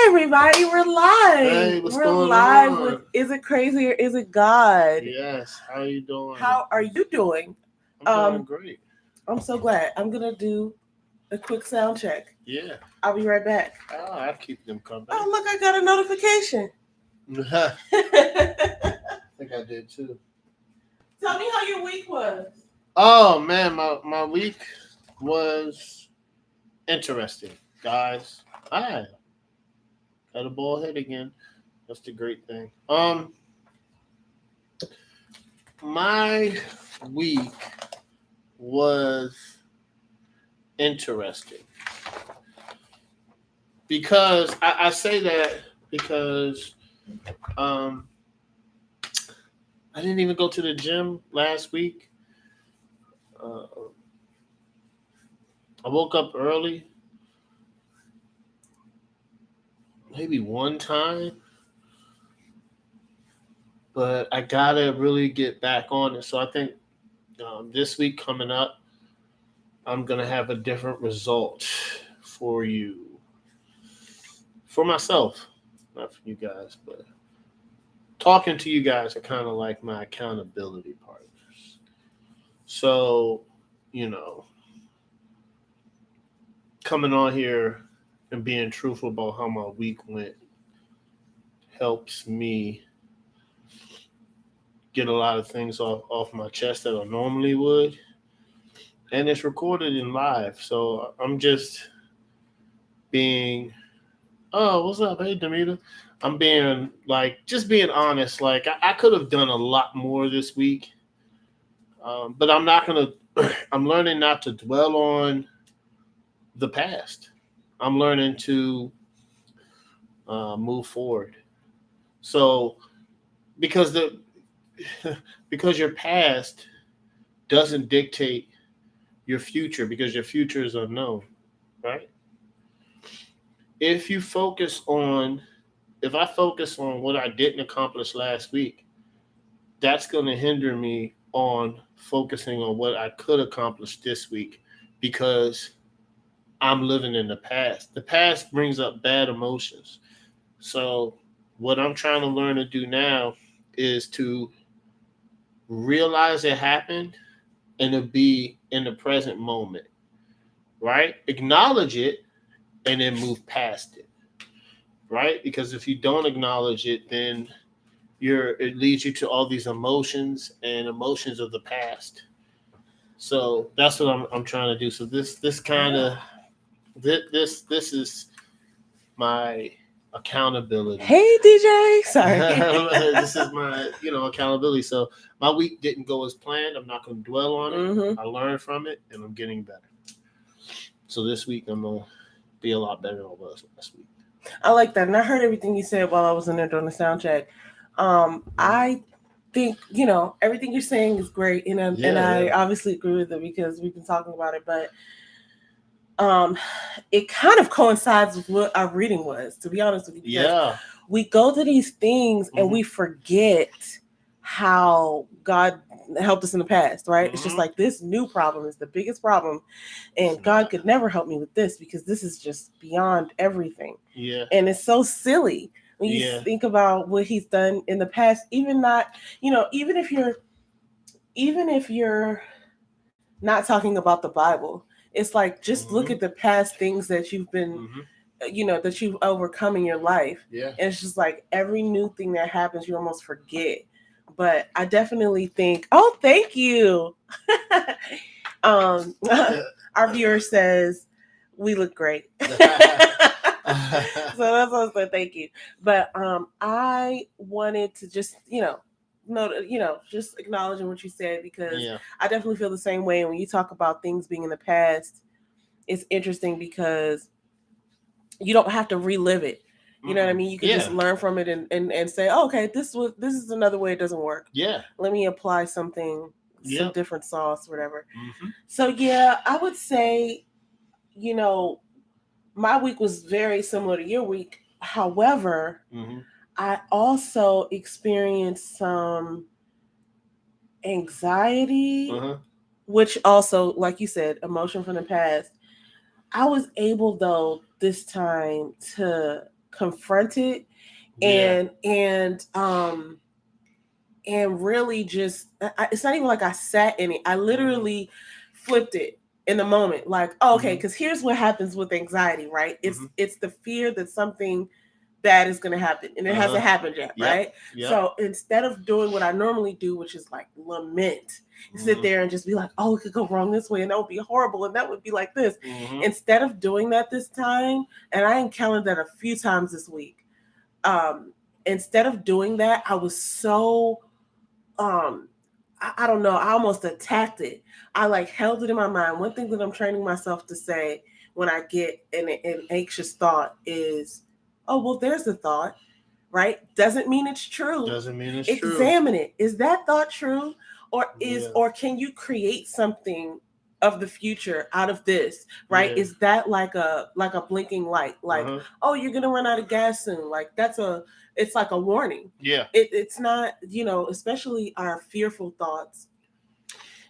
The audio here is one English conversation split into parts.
everybody, we're live. Hey, what's we're going live on? with Is It Crazy or Is It God? Yes, how you doing? How are you doing? I'm doing great. I'm so glad. I'm gonna do a quick sound check. Yeah. I'll be right back. Oh, I keep them company. Oh, look, I got a notification. I think I did too. Tell me how your week was. Oh man, my week was interesting, guys. I got a bald head again. That's the great thing. My week was interesting because I say that because I didn't even go to the gym last week. I woke up early, maybe one time, but I gotta really get back on it. So I think this week coming up, I'm gonna have a different result for you, for myself, not for you guys, but talking to you guys are kind of like my accountability partners. So, coming on here and being truthful about how my week went helps me get a lot of things off my chest that I normally would. And it's recorded in live. So I'm just being, oh, what's up? Hey, Damita. I'm being being honest. Like, I could have done a lot more this week. But I'm not going to, I'm learning not to dwell on the past. I'm learning to move forward. So, because your past doesn't dictate your future, because your future is unknown, right? If I focus on what I didn't accomplish last week, that's going to hinder me on focusing on what I could accomplish this week, because I'm living in the past. The past brings up bad emotions. So what I'm trying to learn to do now is to realize it happened and to be in the present moment, right? Acknowledge it and then move past it, right? Because if you don't acknowledge it, then it leads you to all these emotions of the past. So that's what I'm trying to do. So this is my accountability. Hey, DJ. Sorry. This is my, accountability. So my week didn't go as planned. I'm not going to dwell on it. Mm-hmm. I learned from it, and I'm getting better. So this week I'm going to be a lot better than I was last week. I like that. And I heard everything you said while I was in there doing the sound check. I think, everything you're saying is great. And I obviously agree with it because we've been talking about it. But it kind of coincides with what our reading was, to be honest with you. Yeah. We go to these things and we forget how God helped us in the past, right? Mm-hmm. It's just like this new problem is the biggest problem. And God could never help me with this because this is just beyond everything. Yeah. And it's so silly when you think about what he's done in the past, even if you're not talking about the Bible. It's like, just look at the past things that you've been, that you've overcome in your life. Yeah. And it's just like every new thing that happens, you almost forget. But I definitely think, oh, thank you. Our viewer says, we look great. So that's what I said, thank you. But I wanted to just, just acknowledging what you said, because I definitely feel the same way. And when you talk about things being in the past, it's interesting because you don't have to relive it. You know what I mean? You can just learn from it and say, oh, okay, this is another way it doesn't work. Yeah. Let me apply some different sauce, whatever. Mm-hmm. So I would say, my week was very similar to your week. However, I also experienced some anxiety, which also, like you said, emotion from the past. I was able, though, this time to confronted and really just, it's not even like I sat in it. I literally flipped it in the moment. Like, oh, okay, because here's what happens with anxiety, right? It's the fear that something bad is going to happen, and it hasn't happened yet, right? Yep. So instead of doing what I normally do, which is like lament, sit there and just be like, oh, it could go wrong this way, and that would be horrible, and that would be like this. Instead of doing that this time, and I encountered that a few times this week, instead of doing that, I was so I don't know, I almost attacked it. I like held it in my mind. One thing that I'm training myself to say when I get an anxious thought is, oh, well, there's a thought, right? Doesn't mean it's true. Doesn't mean it's true. Examine it. Is that thought true? Or can you create something of the future out of this, right? Is that like a blinking light? Like, oh, you're gonna run out of gas soon. Like it's like a warning. Yeah. It's not, especially our fearful thoughts.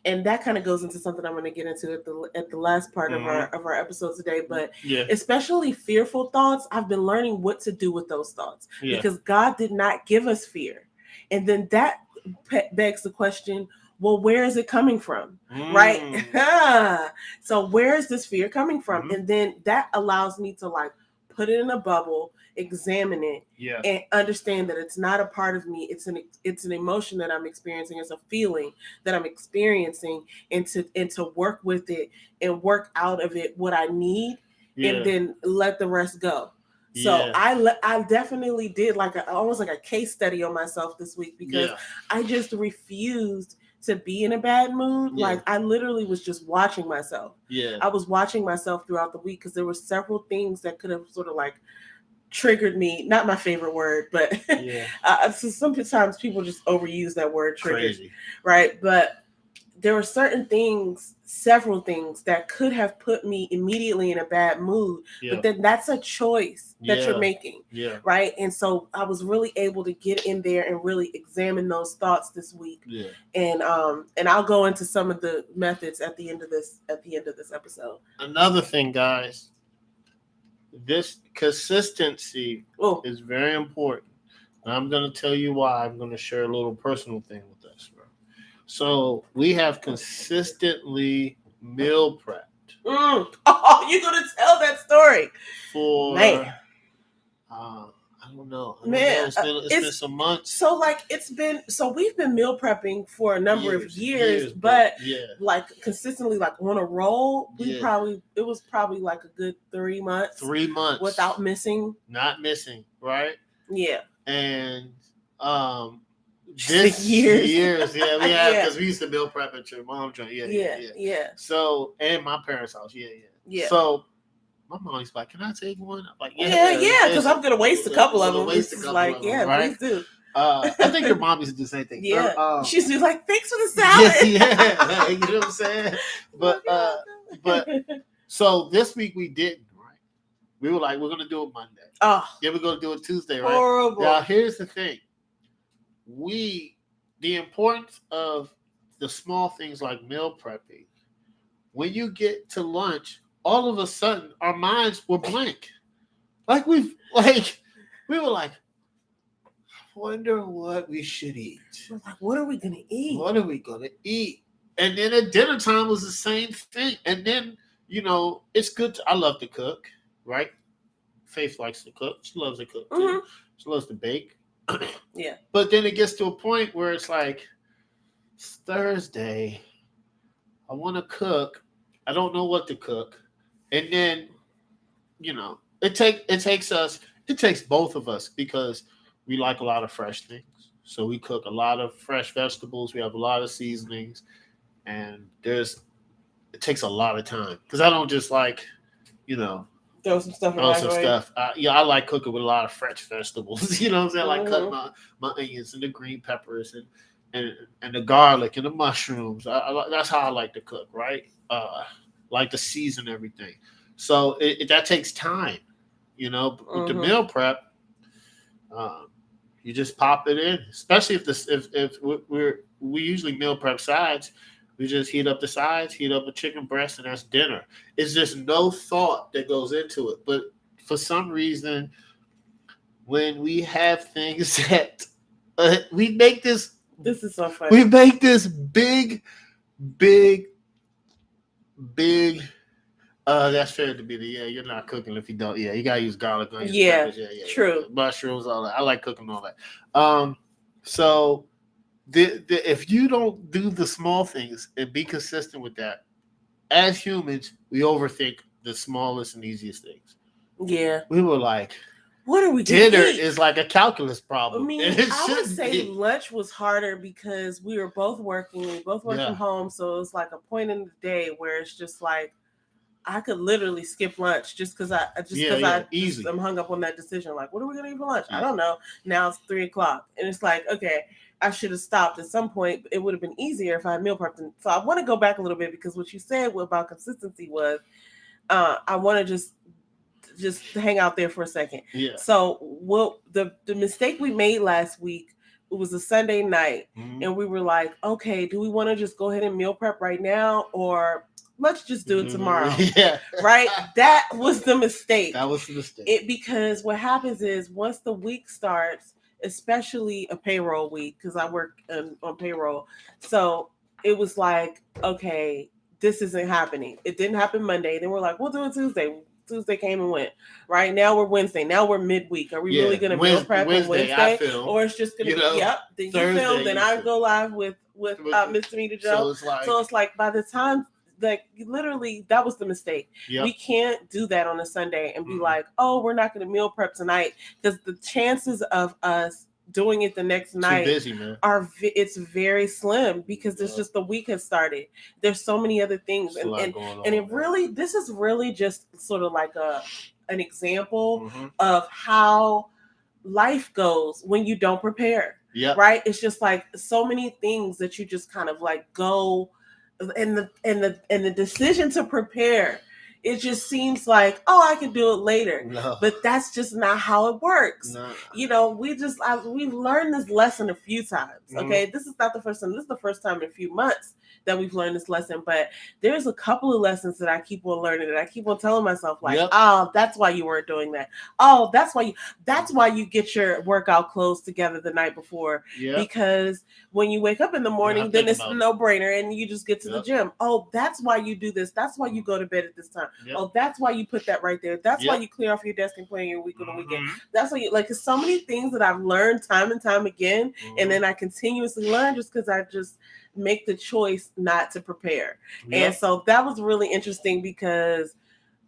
And that kind of goes into something I'm going to get into at the last part of our episode today. But especially fearful thoughts, I've been learning what to do with those thoughts because God did not give us fear. And then that begs the question, well, where is it coming from? Right? So where is this fear coming from? And then that allows me to like put it in a bubble, examine it, and understand that it's not a part of me. It's an emotion that I'm experiencing. It's a feeling that I'm experiencing, and to work with it and work out of it what I need, and then let the rest go. So I definitely did almost like a case study on myself this week because I just refused to be in a bad mood. Like I literally was just watching myself. I was watching myself throughout the week because there were several things that could have sort of like triggered me. Not my favorite word, but so sometimes people just overuse that word, triggered. Crazy. Right? But there were several things that could have put me immediately in a bad mood. But then that's a choice that you're making. Right? And so I was really able to get in there and really examine those thoughts this week. And I'll go into some of the methods at the end of this episode. Another thing, guys, this consistency is very important. And I'm going to tell you why. I'm going to share a little personal thing with us, bro. So we have consistently meal prepped. Oh, you're going to tell that story. For, man. I don't know. Man, it's been some months. So we've been meal prepping for a number of years, but like consistently, like on a roll, it was probably like a good 3 months. 3 months. Without missing. Not missing, right? Yeah. And years. Yeah, because we used to meal prep at your mom's joint. Yeah. So, and my parents' house. Yeah. So my mom's like, "Can I take one?" I'm like, yeah, because I'm gonna waste a couple of them. Please do. I think your mom used to do the same thing. She's like, "Thanks for the salad." You know what I'm saying? But so this week we didn't. Right? We were like, we're gonna do it Monday. We're gonna do it Tuesday. Right? Horrible. Now here's the thing. The importance of the small things like meal prepping. When you get to lunch, all of a sudden our minds were blank. We were like, I wonder what we should eat. We're like, what are we gonna eat? And then at dinner time was the same thing. And then, it's good. I love to cook, right? Faith likes to cook. She loves to cook too. She loves to bake. Yeah. But then it gets to a point where it's like, it's Thursday. I want to cook. I don't know what to cook. And then, it takes both of us because we like a lot of fresh things. So we cook a lot of fresh vegetables. We have a lot of seasonings. And it takes a lot of time. Because I don't just like, throw some stuff. I like cooking with a lot of fresh vegetables. You know what I'm saying? I like cutting my onions and the green peppers and the garlic and the mushrooms. That's how I like to cook, right? Like to season everything. So that takes time, with the meal prep. You just pop it in, especially if we usually meal prep sides. We just heat up the sides, heat up a chicken breast, and that's dinner. It's just no thought that goes into it. But for some reason, when we have things that we make this. This is so funny. We make this big. That's fair to be the you're not cooking if you don't. Yeah, you gotta use garlic, onions, peppers. Yeah, true. Mushrooms, all that. I like cooking all that. So if you don't do the small things and be consistent with that, as humans, we overthink the smallest and easiest things. Yeah, we were like, what are we? Dinner is like a calculus problem. I mean, I would say lunch was harder because we were both working. We both worked from home, so it was like a point in the day where it's just like I could literally skip lunch just because I'm hung up on that decision. Like, what are we gonna eat for lunch? I don't know. Now it's 3:00, and it's like, okay, I should have stopped at some point. It would have been easier if I had meal prepped. So I want to go back a little bit because what you said about consistency was, I want to just hang out there for a second. Yeah. So the mistake we made last week, it was a Sunday night, and we were like, okay, do we want to just go ahead and meal prep right now, or let's just do it tomorrow? Yeah. Right? That was the mistake. Because what happens is once the week starts, especially a payroll week, because I work on payroll, so it was like, okay, this isn't happening. It didn't happen Monday. Then we're like, we'll do it Tuesday. Tuesday came and went. Right now we're Wednesday. Now we're midweek. Are we really going to meal prep on Wednesday? Or it's just going to be, yep. Then Thursday, you film. Then I go live with Miss Damita Jo. So it's like by the time, like literally, that was the mistake. Yep. We can't do that on a Sunday and be like, oh, we're not going to meal prep tonight, because the chances of us doing it the next night it's very slim, because there's just the week has started. There's so many other things, and it really, this is really just sort of like an example of how life goes when you don't prepare. Yeah, right. It's just like so many things that you just kind of like go, and the decision to prepare, it just seems like, oh, I can do it later. No. But that's just not how it works. No. We've learned this lesson a few times. Okay. This is not the first time. This is the first time in a few months that we've learned this lesson. But there's a couple of lessons that I keep on learning, that I keep on telling myself, like, oh, that's why you weren't doing that. Oh, that's why you get your workout clothes together the night before. Because when you wake up in the morning, then it's a no-brainer and you just get to the gym. Oh, that's why you do this. That's why you go to bed at this time. Oh, that's why you put that right there. That's why you clear off your desk and plan your week on the weekend. That's why you, like, there's so many things that I've learned time and time again. And then I continuously learn just because I just make the choice not to prepare. And so that was really interesting, because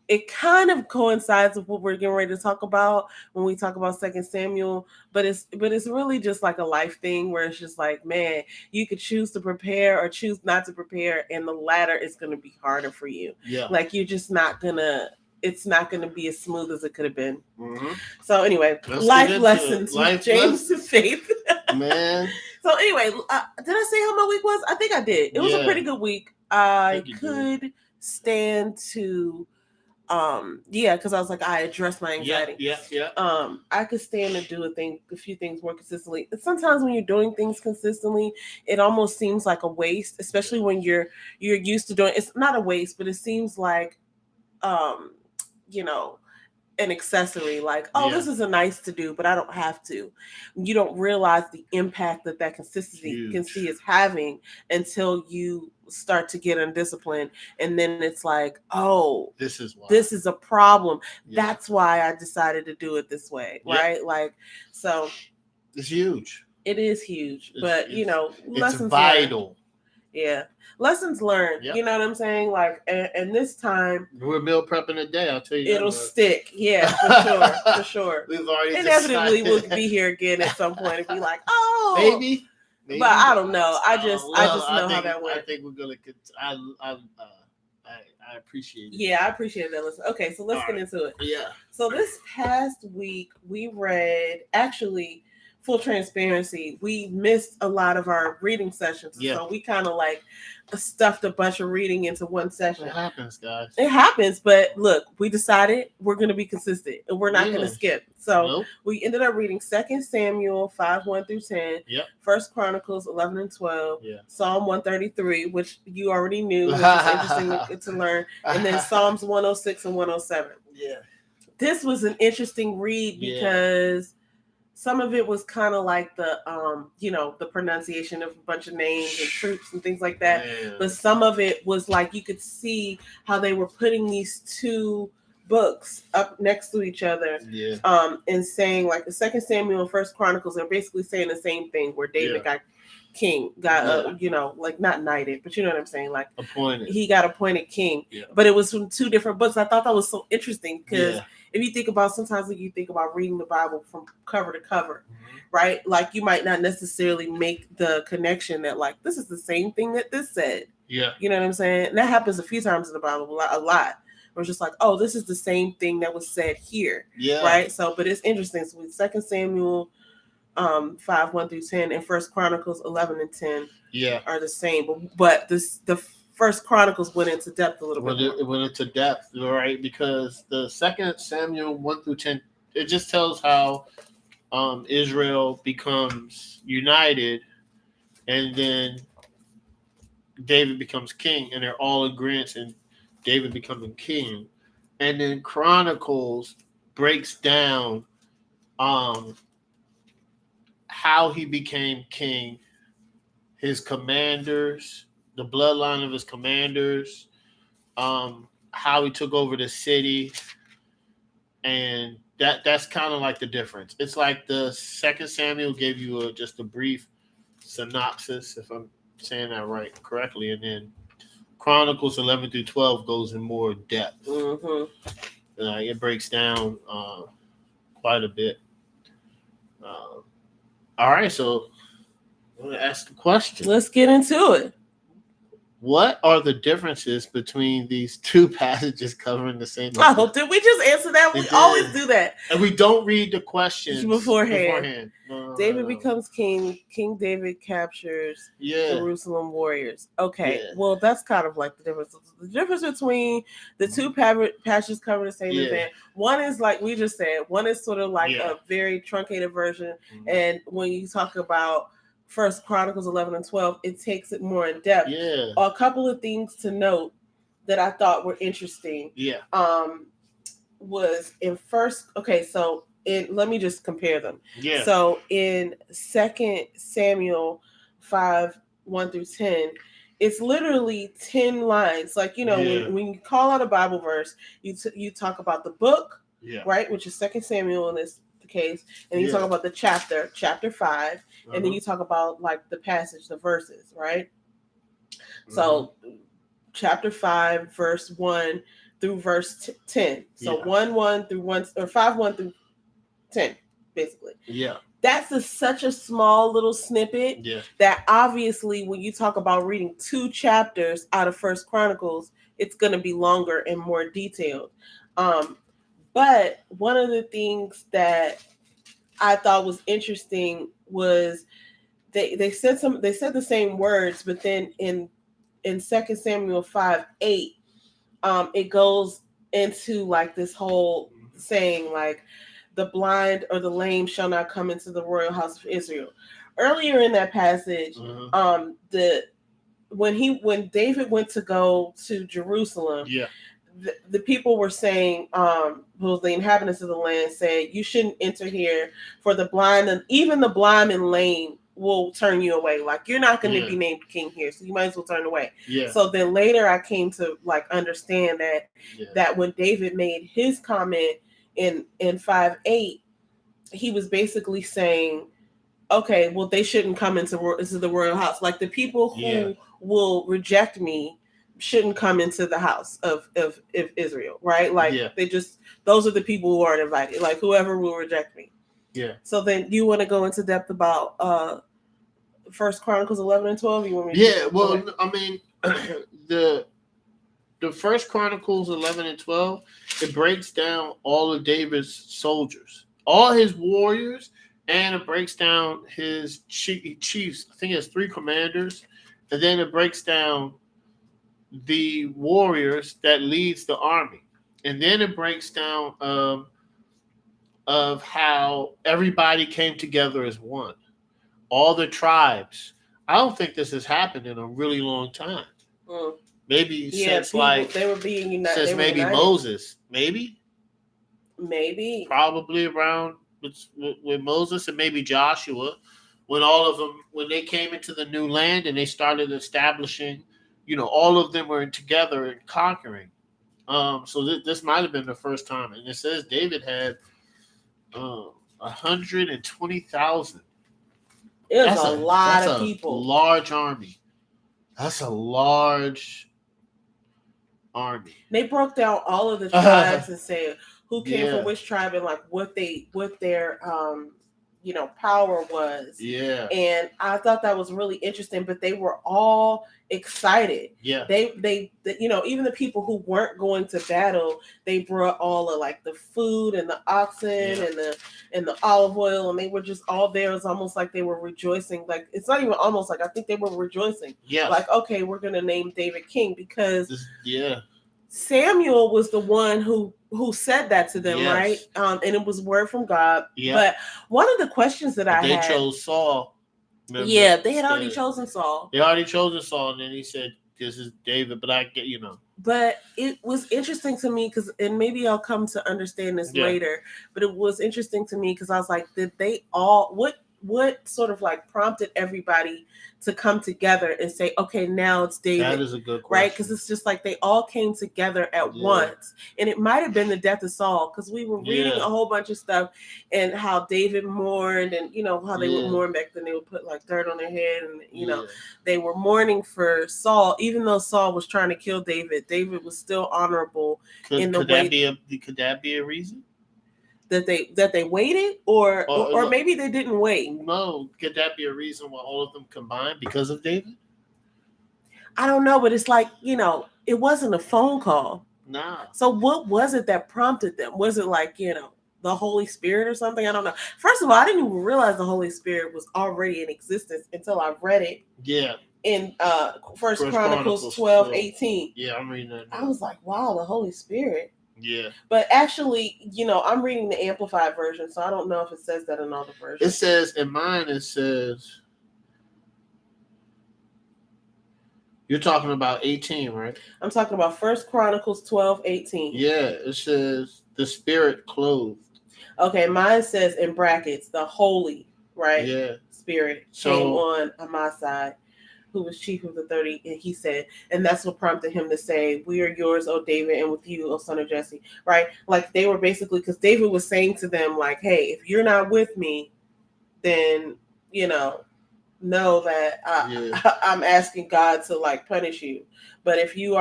it kind of coincides with what we're getting ready to talk about when we talk about 2 Samuel, but it's really just like a life thing, where it's just like, man, you could choose to prepare or choose not to prepare, and the latter is going to be harder for you. Like, you're just it's not going to be as smooth as it could have been. So anyway, life lessons with James to Faith. Man. So anyway, did I say how my week was? I think I did. It was a pretty good week. I could stand to, because I was like, I addressed my anxiety. I could stand to do a few things more consistently. And sometimes when you're doing things consistently, it almost seems like a waste, especially when you're used to doing. It's not a waste, but it seems like, an accessory, like, this is a nice to do, but I don't have to. You don't realize the impact that consistency is having until you start to get undisciplined, and then it's like, oh, this is a problem. That's why I decided to do it this way, right? Like, so it's huge. It is huge, but it's vital. Lessons learned. You know what I'm saying? Like, and this time we're meal prepping a day. I'll tell you, it'll stick. For sure. We've already inevitably we'll be here again at some point and be like, oh, maybe. But I don't know. I just know how that works. I think we're gonna. I appreciate it. Yeah, I appreciate that. Listen. Okay, so let's get into it. Yeah. So this past week we read, actually, full transparency, we missed a lot of our reading sessions. So we kind of like stuffed a bunch of reading into one session. It happens, guys. It happens, but look, we decided we're going to be consistent and we're not going to skip. So we ended up reading 2 Samuel 5:1-10, 1 Chronicles 11 and 12, Psalm 133, which you already knew, which is interesting to learn, and then Psalms 106 and 107. Yeah. This was an interesting read because some of it was kind of like the the pronunciation of a bunch of names and troops and things like that. Man. But some of it was like you could see how they were putting these two books up next to each other, Yeah. And saying like the Second Samuel and First Chronicles are basically saying the same thing, where David got king, got like not knighted, but you know what I'm saying, like appointed. He got appointed king, Yeah. but it was from two different books. I thought that was so interesting because Yeah. if you think about, sometimes when you think about reading the Bible from cover to cover, right? Like you might not necessarily make the connection that like this is the same thing that this said. Yeah. You know what I'm saying? And that happens a few times in the Bible, a lot. Where it's just like, oh, this is the same thing that was said here. Yeah. Right. So, but it's interesting. So with 2 Samuel 5:1-10 and First Chronicles 11-10 are the same, but the First Chronicles went into depth a little bit more. It went into depth, right? Because the 2 Samuel 1-10, it just tells how Israel becomes united, and then David becomes king, and they're all in agreement, and David becoming king. And then Chronicles breaks down how he became king, his commanders, the bloodline of his commanders, how he took over the city, and that's kind of like the difference. It's like the 2 Samuel gave you just a brief synopsis, if I'm saying that correctly, and then Chronicles 11-12 goes in more depth. It breaks down quite a bit. All right, so I'm going to ask the question. Let's get into it. What are the differences between these two passages covering the same? Oh, did we just answer that? We always do that. And we don't read the questions beforehand. No, David becomes king. King David captures Jerusalem warriors. Okay, well, that's kind of like the difference. The difference between the two passages covering the same event. One is like we just said. One is sort of like a very truncated version. And when you talk about First Chronicles 11-12, it takes it more in depth. A couple of things to note that I thought were interesting. Was in first. Okay, so let me just compare them. So in 2 Samuel 5:1-10, it's literally 10 lines. Like when you call out a Bible verse, you talk about the book, right, which is 2 Samuel in this case, and you talk about the chapter 5, and then you talk about like the passage, the verses, right? So chapter 5, verse 1 through verse 10. So 1:1 through 1, or 5:1-10, basically. That's such a small little snippet that obviously when you talk about reading 2 chapters out of First Chronicles, it's going to be longer and more detailed. But one of the things that I thought was interesting was they said the same words, but then in 2 Samuel 5:8, it goes into like this whole saying like the blind or the lame shall not come into the royal house of Israel. Earlier in that passage, when David went to go to Jerusalem, the people were saying, the inhabitants of the land said, you shouldn't enter here, for the blind and even the blind and lame will turn you away. Like you're not going to be named king here, so you might as well turn away. So then later I came to like understand that when David made his comment in 5:8, he was basically saying, okay, well they shouldn't come into the royal house. Like the people who will reject me shouldn't come into the house of Israel, right? Like those are the people who aren't invited. Like whoever will reject me. So then you want to go into depth about First Chronicles 11-12? You want me to I mean, the First Chronicles 11-12, it breaks down all of David's soldiers, all his warriors, and it breaks down his chiefs. I think it has 3 commanders, and then it breaks down the warriors that leads the army, and then it breaks down of how everybody came together as one, all the tribes. I don't think this has happened in a really long time. Maybe since they were being united. Since maybe Moses, maybe probably around with Moses and maybe Joshua, when all of them, when they came into the new land and they started establishing, all of them were together and conquering. So this might have been the first time, and it says David had 120,000. It was a lot of people. Large army. That's a large army. They broke down all of the tribes and said who came from which tribe and like what their power was. Yeah. And I thought that was really interesting, but they were all excited. Yeah. They even the people who weren't going to battle, they brought all of like the food and the oxen and the olive oil, and they were just all there. It's almost like they were rejoicing. Like, it's not even almost like, I think they were rejoicing. Yeah. Like, okay, we're gonna name David king because yeah. Samuel was the one who said that to them, right? And it was word from God. Yeah. But one of the questions that I had, they chose Saul. Remember? Yeah, they had already chosen Saul. They already chosen Saul, and then he said, "This is David." But I get, But it was interesting to me because, and maybe I'll come to understand this later. But it was interesting to me because I was like, did they all what sort of like prompted everybody to come together and say, okay, now it's David? That is a good question. Right? Because it's just like they all came together at once. And it might have been the death of Saul, because we were reading a whole bunch of stuff and how David mourned, and how they would mourn back then. They would put like dirt on their head, and they were mourning for Saul, even though Saul was trying to kill David. David was still honorable in the way. Could that be a reason? That they waited, or maybe they didn't wait. No, could that be a reason why all of them combined because of David? I don't know, but it's like, it wasn't a phone call. Nah. So what was it that prompted them? Was it like, the Holy Spirit or something? I don't know. First of all, I didn't even realize the Holy Spirit was already in existence until I read it. Yeah. In First Chronicles 12:18. Yeah, I'm reading that now. I was like, wow, the Holy Spirit. Yeah. But actually, I'm reading the Amplified version, so I don't know if it says that in all the versions. It says, in mine, you're talking about 18, right? I'm talking about First Chronicles 12:18. Yeah, it says the Spirit clothed. Okay, mine says in brackets, the Holy, right? Yeah. Spirit came on my side, who was chief of the 30, and he said, and that's what prompted him to say, "We are yours, O David, and with you, O son of Jesse." Right? Like, they were basically, because David was saying to them, like, hey, if you're not with me, then, know that I'm asking God to like punish you. But if you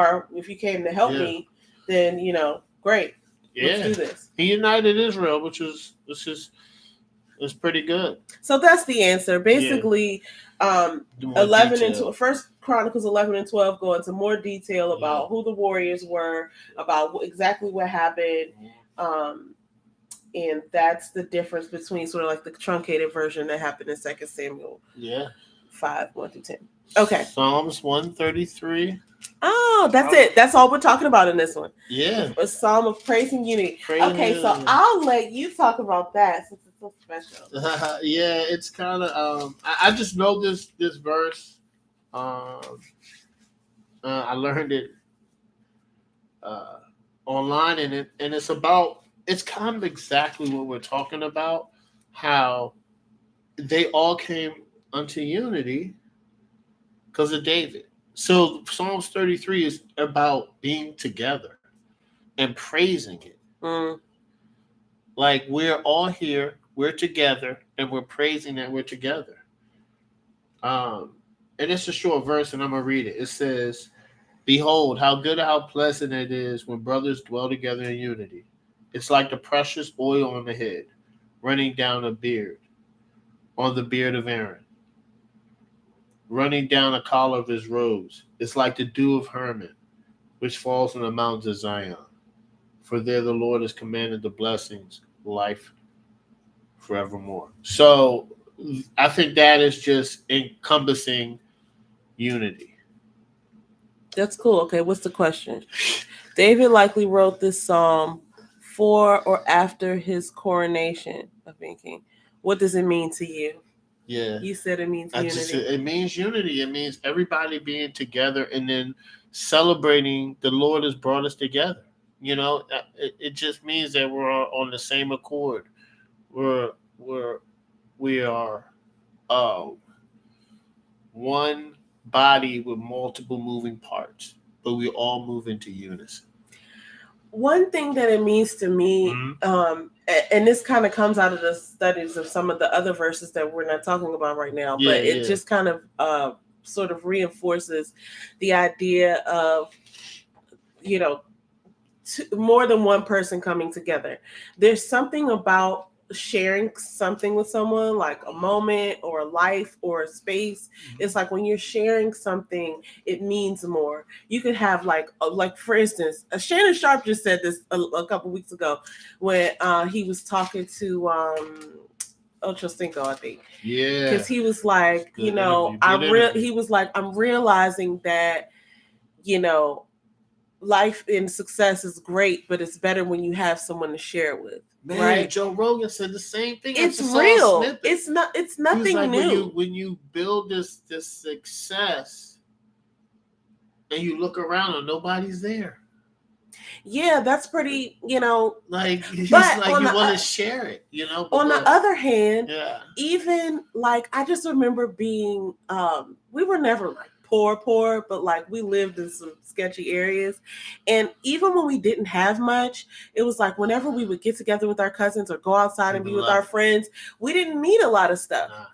came to help me, then, great. Let's do this. He united Israel, which is pretty good. So that's the answer. Basically, 11 and First Chronicles 11 and 12 go into more detail about who the warriors were, about exactly what happened, and that's the difference between sort of like the truncated version that happened in 2 Samuel 5, 1-10. Okay. Psalms 133. Oh, that's it. That's all we're talking about in this one. Yeah. A psalm of praise and unity. So I'll let you talk about that since it's so special. Yeah, it's kind of I just know this verse. I learned it online, and it's kind of exactly what we're talking about, how they all came unto unity because of David. So Psalms 33 is about being together and praising it. Like, we're all here, we're together, and we're praising that we're together. And it's a short verse, and I'm going to read it. It says, "Behold, how good and how pleasant it is when brothers dwell together in unity. It's like the precious oil on the head, running down on the beard of Aaron, running down the collar of his robes. It's like the dew of Hermon, which falls on the mountains of Zion. For there the Lord has commanded the blessings, life forevermore." So I think that is just encompassing unity. That's cool. Okay, what's the question? David likely wrote this psalm for or after his coronation of being king. What does it mean to you? Yeah. You said it means unity. It means unity. It means everybody being together and then celebrating the Lord has brought us together. It just means that we're on the same accord. we are uh, one body with multiple moving parts, but we all move into unison. One thing that it means to me, and this kind of comes out of the studies of some of the other verses that we're not talking about right now, but it just kind of sort of reinforces the idea of, more than one person coming together. There's something about sharing something with someone, like a moment or a life or a space. It's like when you're sharing something, it means more. You could have like for instance, Shannon Sharp just said this a couple weeks ago when he was talking to Ocho Cinco, I think. Yeah. Because he was like, he was like, I'm realizing that, life and success is great, but it's better when you have someone to share it with. Man, right? Joe Rogan said the same thing. It's real. It's nothing like new. When you build this success and you look around and nobody's there. Yeah, that's pretty, like you want to share it, on the other hand, even like I just remember being we were never like poor, but like we lived in some sketchy areas. And even when we didn't have much, it was like whenever we would get together with our cousins or go outside and be with our friends, we didn't need a lot of stuff. Nah.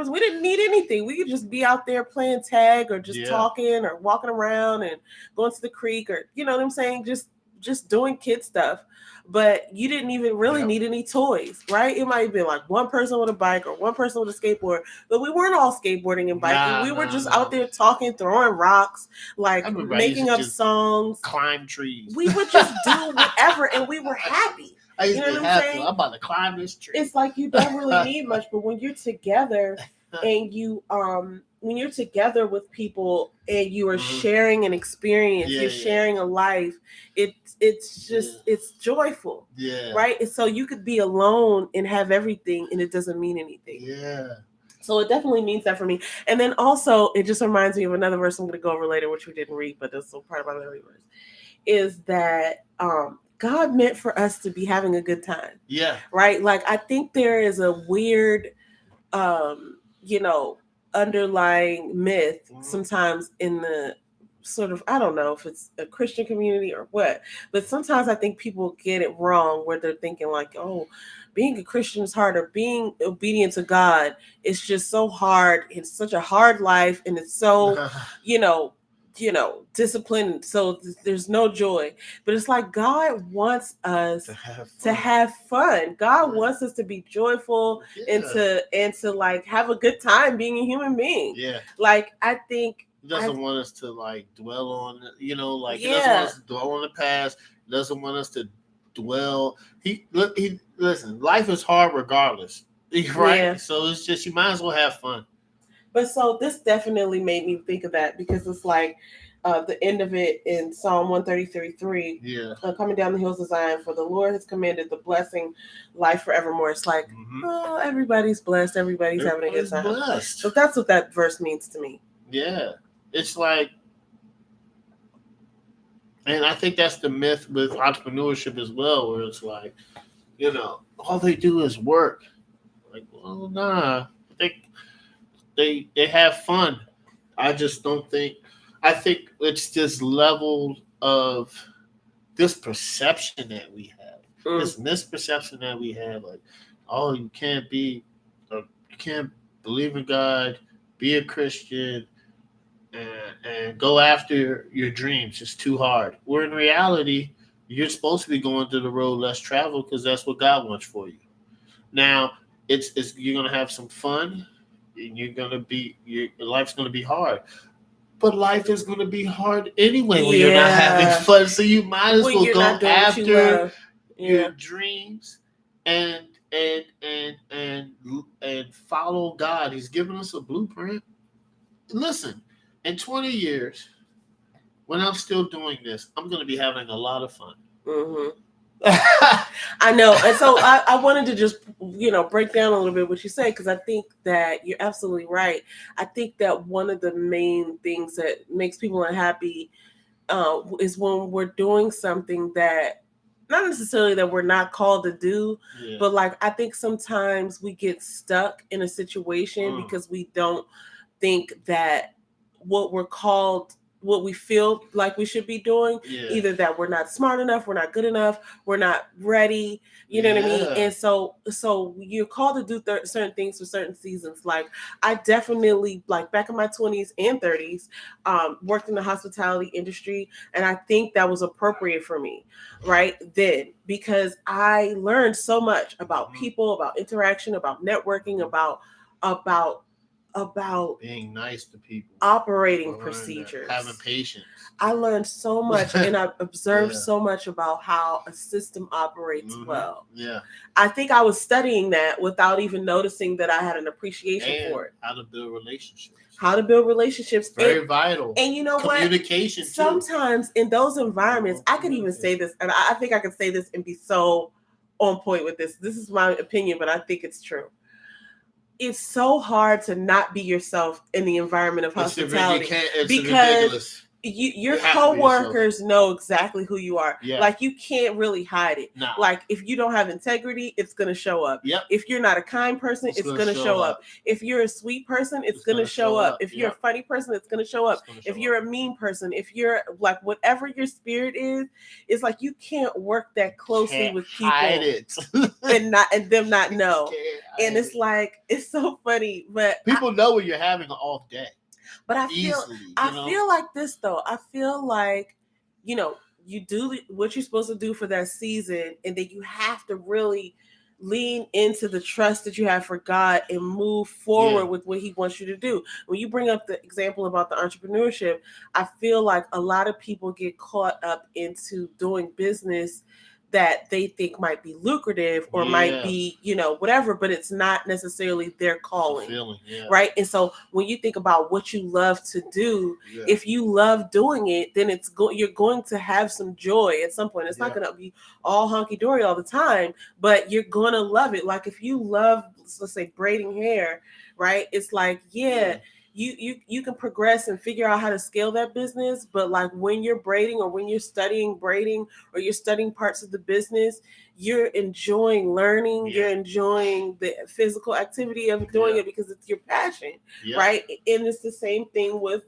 We didn't need anything. We could just be out there playing tag or just talking or walking around and going to the creek or, you know what I'm saying? Just doing kid stuff. But you didn't even really need any toys, right? It might have been like one person with a bike or one person with a skateboard, but we weren't all skateboarding and biking. We were just out there talking, throwing rocks, like making up songs, climb trees. We would just do whatever, and we were happy. I used to have to. I'm about to climb this tree. It's like you don't really need much, but when you're together and you when you're together with people and you are sharing an experience, you're sharing a life, it's just it's joyful. Yeah. Right? And so you could be alone and have everything and it doesn't mean anything. Yeah. So it definitely means that for me. And then also it just reminds me of another verse I'm gonna go over later, which we didn't read, but that's still part of my memory verse, is that God meant for us to be having a good time. Yeah. Right? Like I think there is a weird underlying myth sometimes in the sort of, I don't know if it's a Christian community or what, but sometimes I think people get it wrong where they're thinking like, oh, being a Christian is hard, or being obedient to God is just so hard. It's such a hard life and it's so, discipline, so there's no joy. But it's like God wants us to have fun. God wants us to be joyful and to like have a good time being a human being. Yeah. Like I think He doesn't want us to like dwell on, he doesn't want us to dwell on the past. He doesn't want us to dwell. Listen, life is hard regardless. Right? Yeah. So it's just, you might as well have fun. But so this definitely made me think of that, because it's like the end of it in Psalm 133:3. Yeah. Coming down the hills of Zion, for the Lord has commanded the blessing, life forevermore. It's like, oh, everybody's blessed. Everybody's having a good time. Blessed. So that's what that verse means to me. Yeah. It's like, and I think that's the myth with entrepreneurship as well, where it's like, all they do is work. Like, well, nah. They have fun. I just don't think. I think it's this level of this perception that we have, this misperception that we have, like, oh, you can't believe in God, be a Christian, and go after your dreams. It's too hard. Where in reality, you're supposed to be going to the road less traveled, because that's what God wants for you. Now, you're gonna have some fun. And your life's going to be hard. But life is going to be hard anyway when you're not having fun. So you might as well go after your dreams and follow God. He's given us a blueprint. Listen, in 20 years, when I'm still doing this, I'm going to be having a lot of fun. Mm-hmm. I know. And so I wanted to just, break down a little bit what you say, because I think that you're absolutely right. I think that one of the main things that makes people unhappy is when we're doing something that not necessarily that we're not called to do, Yeah. but like I think sometimes we get stuck in a situation because we don't think that what we're called, what we feel like we should be doing, Yeah. either that we're not smart enough, we're not good enough, we're not ready, you know what I mean? And so you're called to do certain things for certain seasons. Like I definitely, like back in my 20s and 30s, worked in the hospitality industry, and I think that was appropriate for me right then, because I learned so much about people, about interaction, about networking, about being nice to people, operating procedures, having patience. I learned so much, and I observed so much about how a system operates well. Yeah. I think I was studying that without even noticing that I had an appreciation for it. How to build relationships. Very vital. And you know communication what? Sometimes in those environments, I could even say this, and I think I could say this and be so on point with this. This is my opinion, but I think it's true. It's so hard to not be yourself in the environment of hospitality because your coworkers know exactly who you are. Yeah. Like you can't really hide it. No. Like if you don't have integrity, it's gonna show up. Yep. If you're not a kind person, it's gonna show up. If you're a sweet person, it's gonna show up. If you're a funny person, it's gonna show up. If you're a mean person, if you're like whatever your spirit is, it's like you can't work that closely with people hide it. and them not know. And it's like it's so funny, but people know when you're having an off day. But I feel like this though. I feel like, you do what you're supposed to do for that season, and then you have to really lean into the trust that you have for God and move forward with what He wants you to do. When you bring up the example about the entrepreneurship, I feel like a lot of people get caught up into doing business that they think might be lucrative or might be, whatever, but it's not necessarily their calling, right? And so when you think about what you love to do, if you love doing it, then you're going to have some joy at some point. It's not going to be all honky-dory all the time, but you're going to love it. Like if you love, let's say, braiding hair, right? It's like, you can progress and figure out how to scale that business. But like when you're braiding or when you're studying braiding or you're studying parts of the business, you're enjoying learning. You're enjoying the physical activity of doing it because it's your passion, right? And it's the same thing with,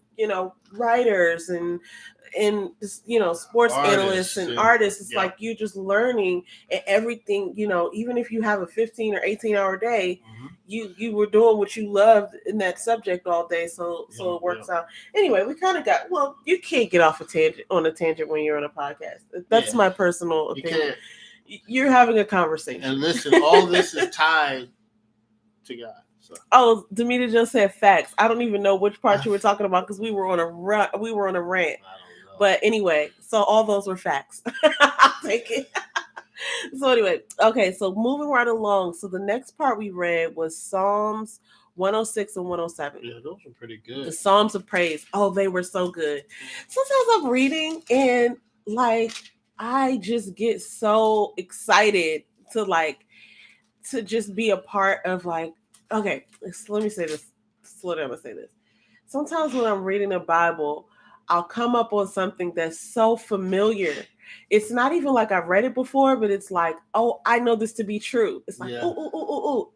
writers and sports analysts and artists. It's like you're just learning and everything, even if you have a 15 or 18 hour day, you were doing what you loved in that subject all day. So it works out. Anyway, we kind of you can't get off on a tangent when you're on a podcast. That's my personal opinion. You're having a conversation. And listen, all this is tied to God. So. Oh, Damita Jo said facts. I don't even know which part you were talking about because we were on a rant. But anyway, so all those were facts. I'll take it. So anyway, okay, so moving right along. So the next part we read was Psalms 106 and 107. Yeah, those were pretty good. The Psalms of Praise. Oh, they were so good. Sometimes I'm reading and like I just get so excited to just be a part of like, okay, let me say this. Slow down and say this. Sometimes when I'm reading the Bible, I'll come up on something that's so familiar. It's not even like I've read it before, but it's like, oh, I know this to be true. It's like, ooh.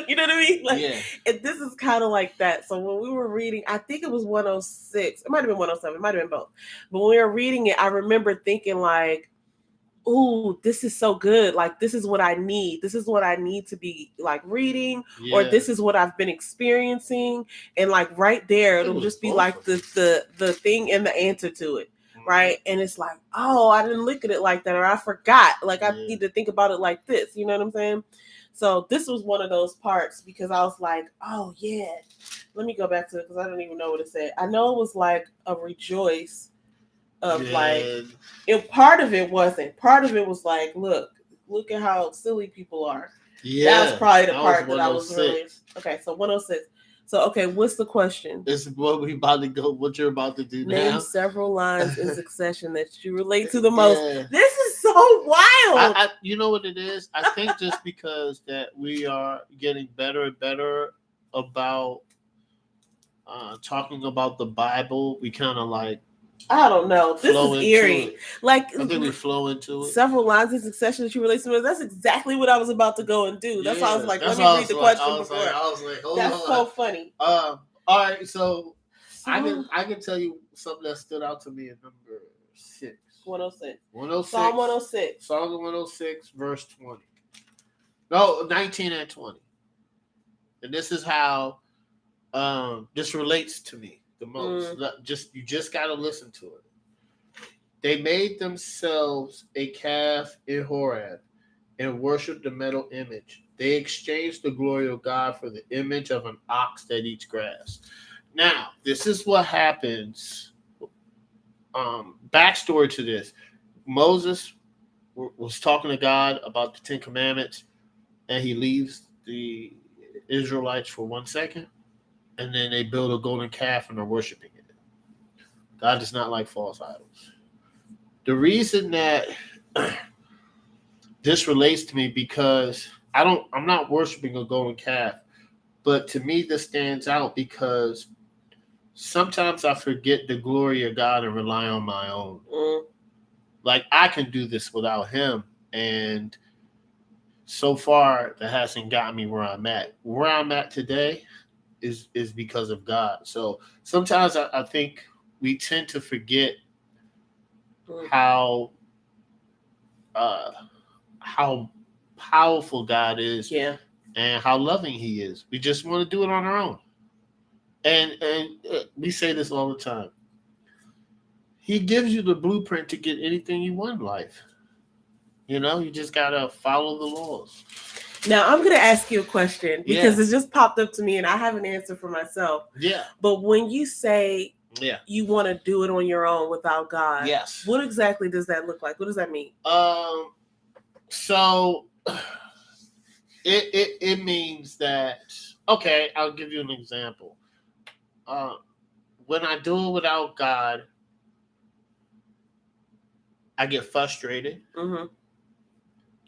You know what I mean? Like, and this is kind of like that. So when we were reading, I think it was 106. It might have been 107. It might have been both. But when we were reading it, I remember thinking like, ooh, this is so good. Like, this is what I need. This is what I need to be like reading, or this is what I've been experiencing. And like right there, it'll just be like the thing and the answer to it. Right. And it's like, oh, I didn't look at it like that, or I forgot. Like I need to think about it like this. You know what I'm saying? So this was one of those parts because I was like, oh yeah. Let me go back to it because I don't even know what it said. I know it was like a rejoice of like, part of it wasn't. Part of it was like, look at how silly people are. Yeah. That was probably the part that I was really okay. So 106. So, okay, what's the question? This is what we about to go. What you're about to do now. Name several lines in succession that you relate to the most. This is so wild. You know what it is? I think just because that we are getting better and better about talking about the Bible, we kind of like I don't know. This flow is into eerie. it. Like I think we flow into it. several lines in succession that you relate to. That's exactly what I was about to go and do. That's why I was like, let me read the question before. I was like, hold That's on. so funny. All right, so I can tell you something that stood out to me in number 6. 106. 106. Psalm 106. Psalm 106, verse 20. No, 19 and 20. And this is how this relates to me the most. You just gotta listen to it. They made themselves a calf in Horeb and worshipped the metal image. They exchanged the glory of God for the image of an ox that eats grass. Now, this is what happens. Backstory to this. Moses was talking to God about the 10 Commandments, and he leaves the Israelites for 1 second, and then they build a golden calf and are worshiping it. God does not like false idols. The reason that this relates to me because I'm not worshiping a golden calf, but to me this stands out because sometimes I forget the glory of God and rely on my own. Like I can do this without him, and so far that hasn't gotten me where I'm at. Where I'm at today is because of God. So sometimes I think we tend to forget how powerful God is, and how loving he is. We just want to do it on our own. And we say this all the time. He gives you the blueprint to get anything you want in life. You know, you just got to follow the laws. Now, I'm going to ask you a question because it just popped up to me and I have an answer for myself. Yeah. But when you say you want to do it on your own without God, what exactly does that look like? What does that mean? So it means that, okay, I'll give you an example. When I do it without God, I get frustrated. Mm-hmm.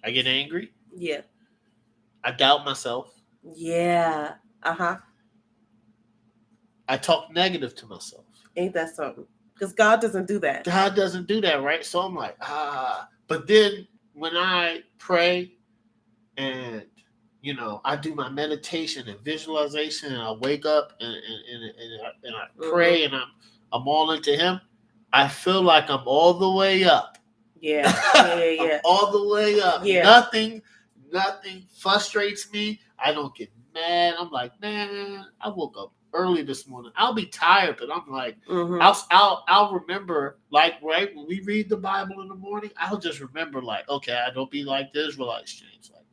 I get angry. Yeah. I doubt myself. Yeah. Uh-huh. I talk negative to myself. Ain't that something? Because God doesn't do that. God doesn't do that, right? So I'm like, But then when I pray and, you know, I do my meditation and visualization and I wake up and I pray and I'm all into him, I feel like I'm all the way up. Yeah. I'm all the way up. Yeah. Nothing frustrates me. I don't get mad. I'm like, man, I woke up early this morning. I'll be tired, but I'm like, I'll remember, like, right when we read the Bible in the morning, I'll just remember, like, okay, I don't be like the Israelites, James. Like,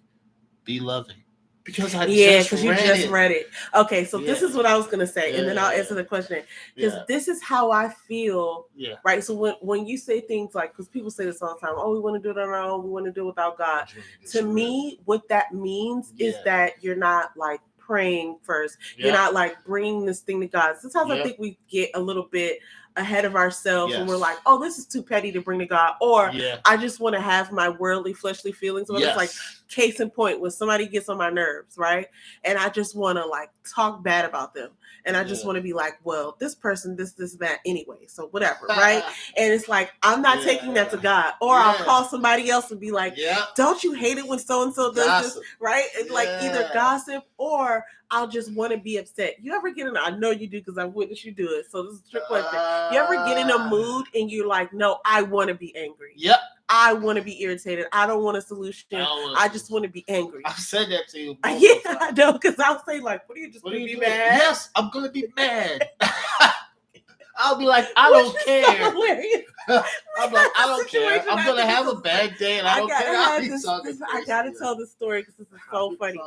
be loving. Because you just read it. Okay, so this is what I was going to say, and then I'll answer the question. Because this is how I feel, right? So when you say things like, because people say this all the time, oh, we want to do it on our own, we want to do it without God. To me, what that means is that you're not, like, praying first. You're not, like, bringing this thing to God. Sometimes I think we get a little bit ahead of ourselves and we're like, oh, this is too petty to bring to God, or I just want to have my worldly fleshly feelings. It's like, case in point, when somebody gets on my nerves, right, and I just want to, like, talk bad about them, and I just want to be like, well, this person, this that anyway, so whatever, right? And it's like, I'm not taking that to God, or I'll call somebody else and be like, don't you hate it when so and so does this, right? And like either gossip or I'll just want to be upset. You ever get in? I know you do because I've witnessed you do it. So this is a trick question. You ever get in a mood and you're like, no, I want to be angry. Yep. I want to be irritated. I don't want a solution. I just want to be angry. I've said that to you. I know, because I'll say, like, what are you just going to be mad? Yes, I'm going to be mad. I'll be like, I don't care. I'm like, I don't care. I'm going to have a bad day and I don't care. I got to tell this story because this is so funny.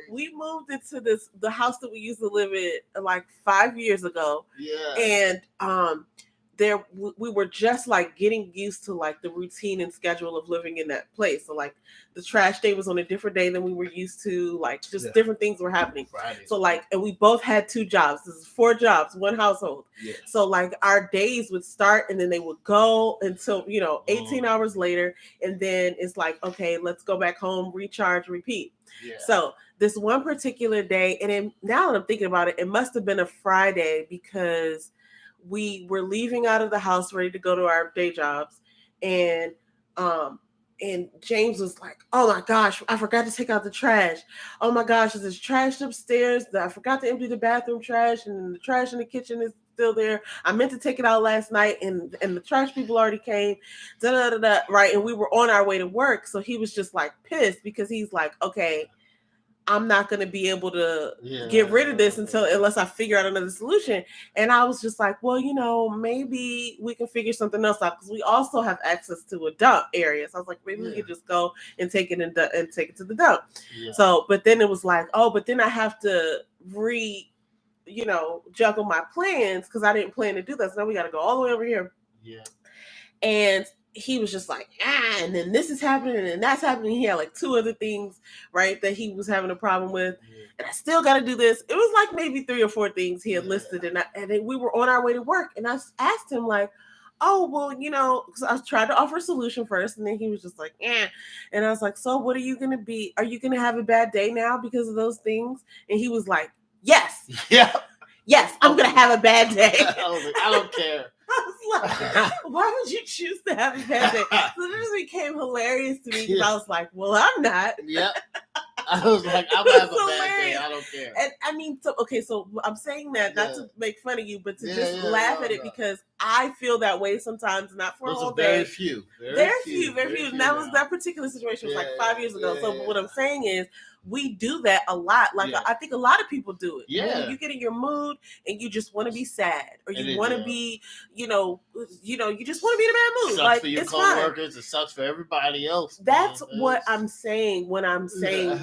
We moved into the house that we used to live in like 5 years ago. Yeah. And we were just like getting used to like the routine and schedule of living in that place. So like the trash day was on a different day than we were used to, like just different things were happening. Friday. So like, and we both had 2 jobs. This is 4 jobs, 1 household. Yeah. So like our days would start and then they would go until, 18 hours later. And then it's like, okay, let's go back home, recharge, repeat. Yeah. So this one particular day, and then now that I'm thinking about it, it must have been a Friday because we were leaving out of the house ready to go to our day jobs, and James was like, "Oh my gosh, I forgot to take out the trash. Oh my gosh, there's trash upstairs. I forgot to empty the bathroom trash, and the trash in the kitchen is still there. I meant to take it out last night, and the trash people already came. Da da da da. Right, and we were on our way to work, so he was just like pissed because he's like, okay, I'm not going to be able to get rid of this unless I figure out another solution. And I was just like, well, maybe we can figure something else out because we also have access to a dump area. So I was like, maybe we could just go and take it and take it to the dump. Yeah. So, but then it was like, oh, but then I have to juggle my plans because I didn't plan to do that. So now we got to go all the way over here. Yeah. And he was just like, and then this is happening and that's happening. He had like 2 other things, right, that he was having a problem with. Yeah. And I still got to do this. It was like maybe 3 or 4 things he had listed. And then we were on our way to work. And I asked him like, oh, well, because I tried to offer a solution first. And then he was just like, eh. And I was like, so what are you going to be? Are you going to have a bad day now because of those things? And he was like, yes. Yeah. Yes, I'm going to have a bad day. I don't care. I was like, why would you choose to have a bad day? So this became hilarious to me because I was like, well, I'm not. Yeah. I was like, I'm going to have a bad day. I don't care. And I mean, so I'm saying that not to make fun of you, but to just laugh at it because I feel that way sometimes, not for a whole day. Very few. Very few. And that particular situation was like 5 years ago. So what I'm saying is, we do that a lot. Like I think a lot of people do it. Yeah. When you get in your mood and you just want to be sad, or you want to be, you just want to be in a bad mood. Sucks like for your it's coworkers. fine. It sucks for everybody else. That's what I'm saying when I'm saying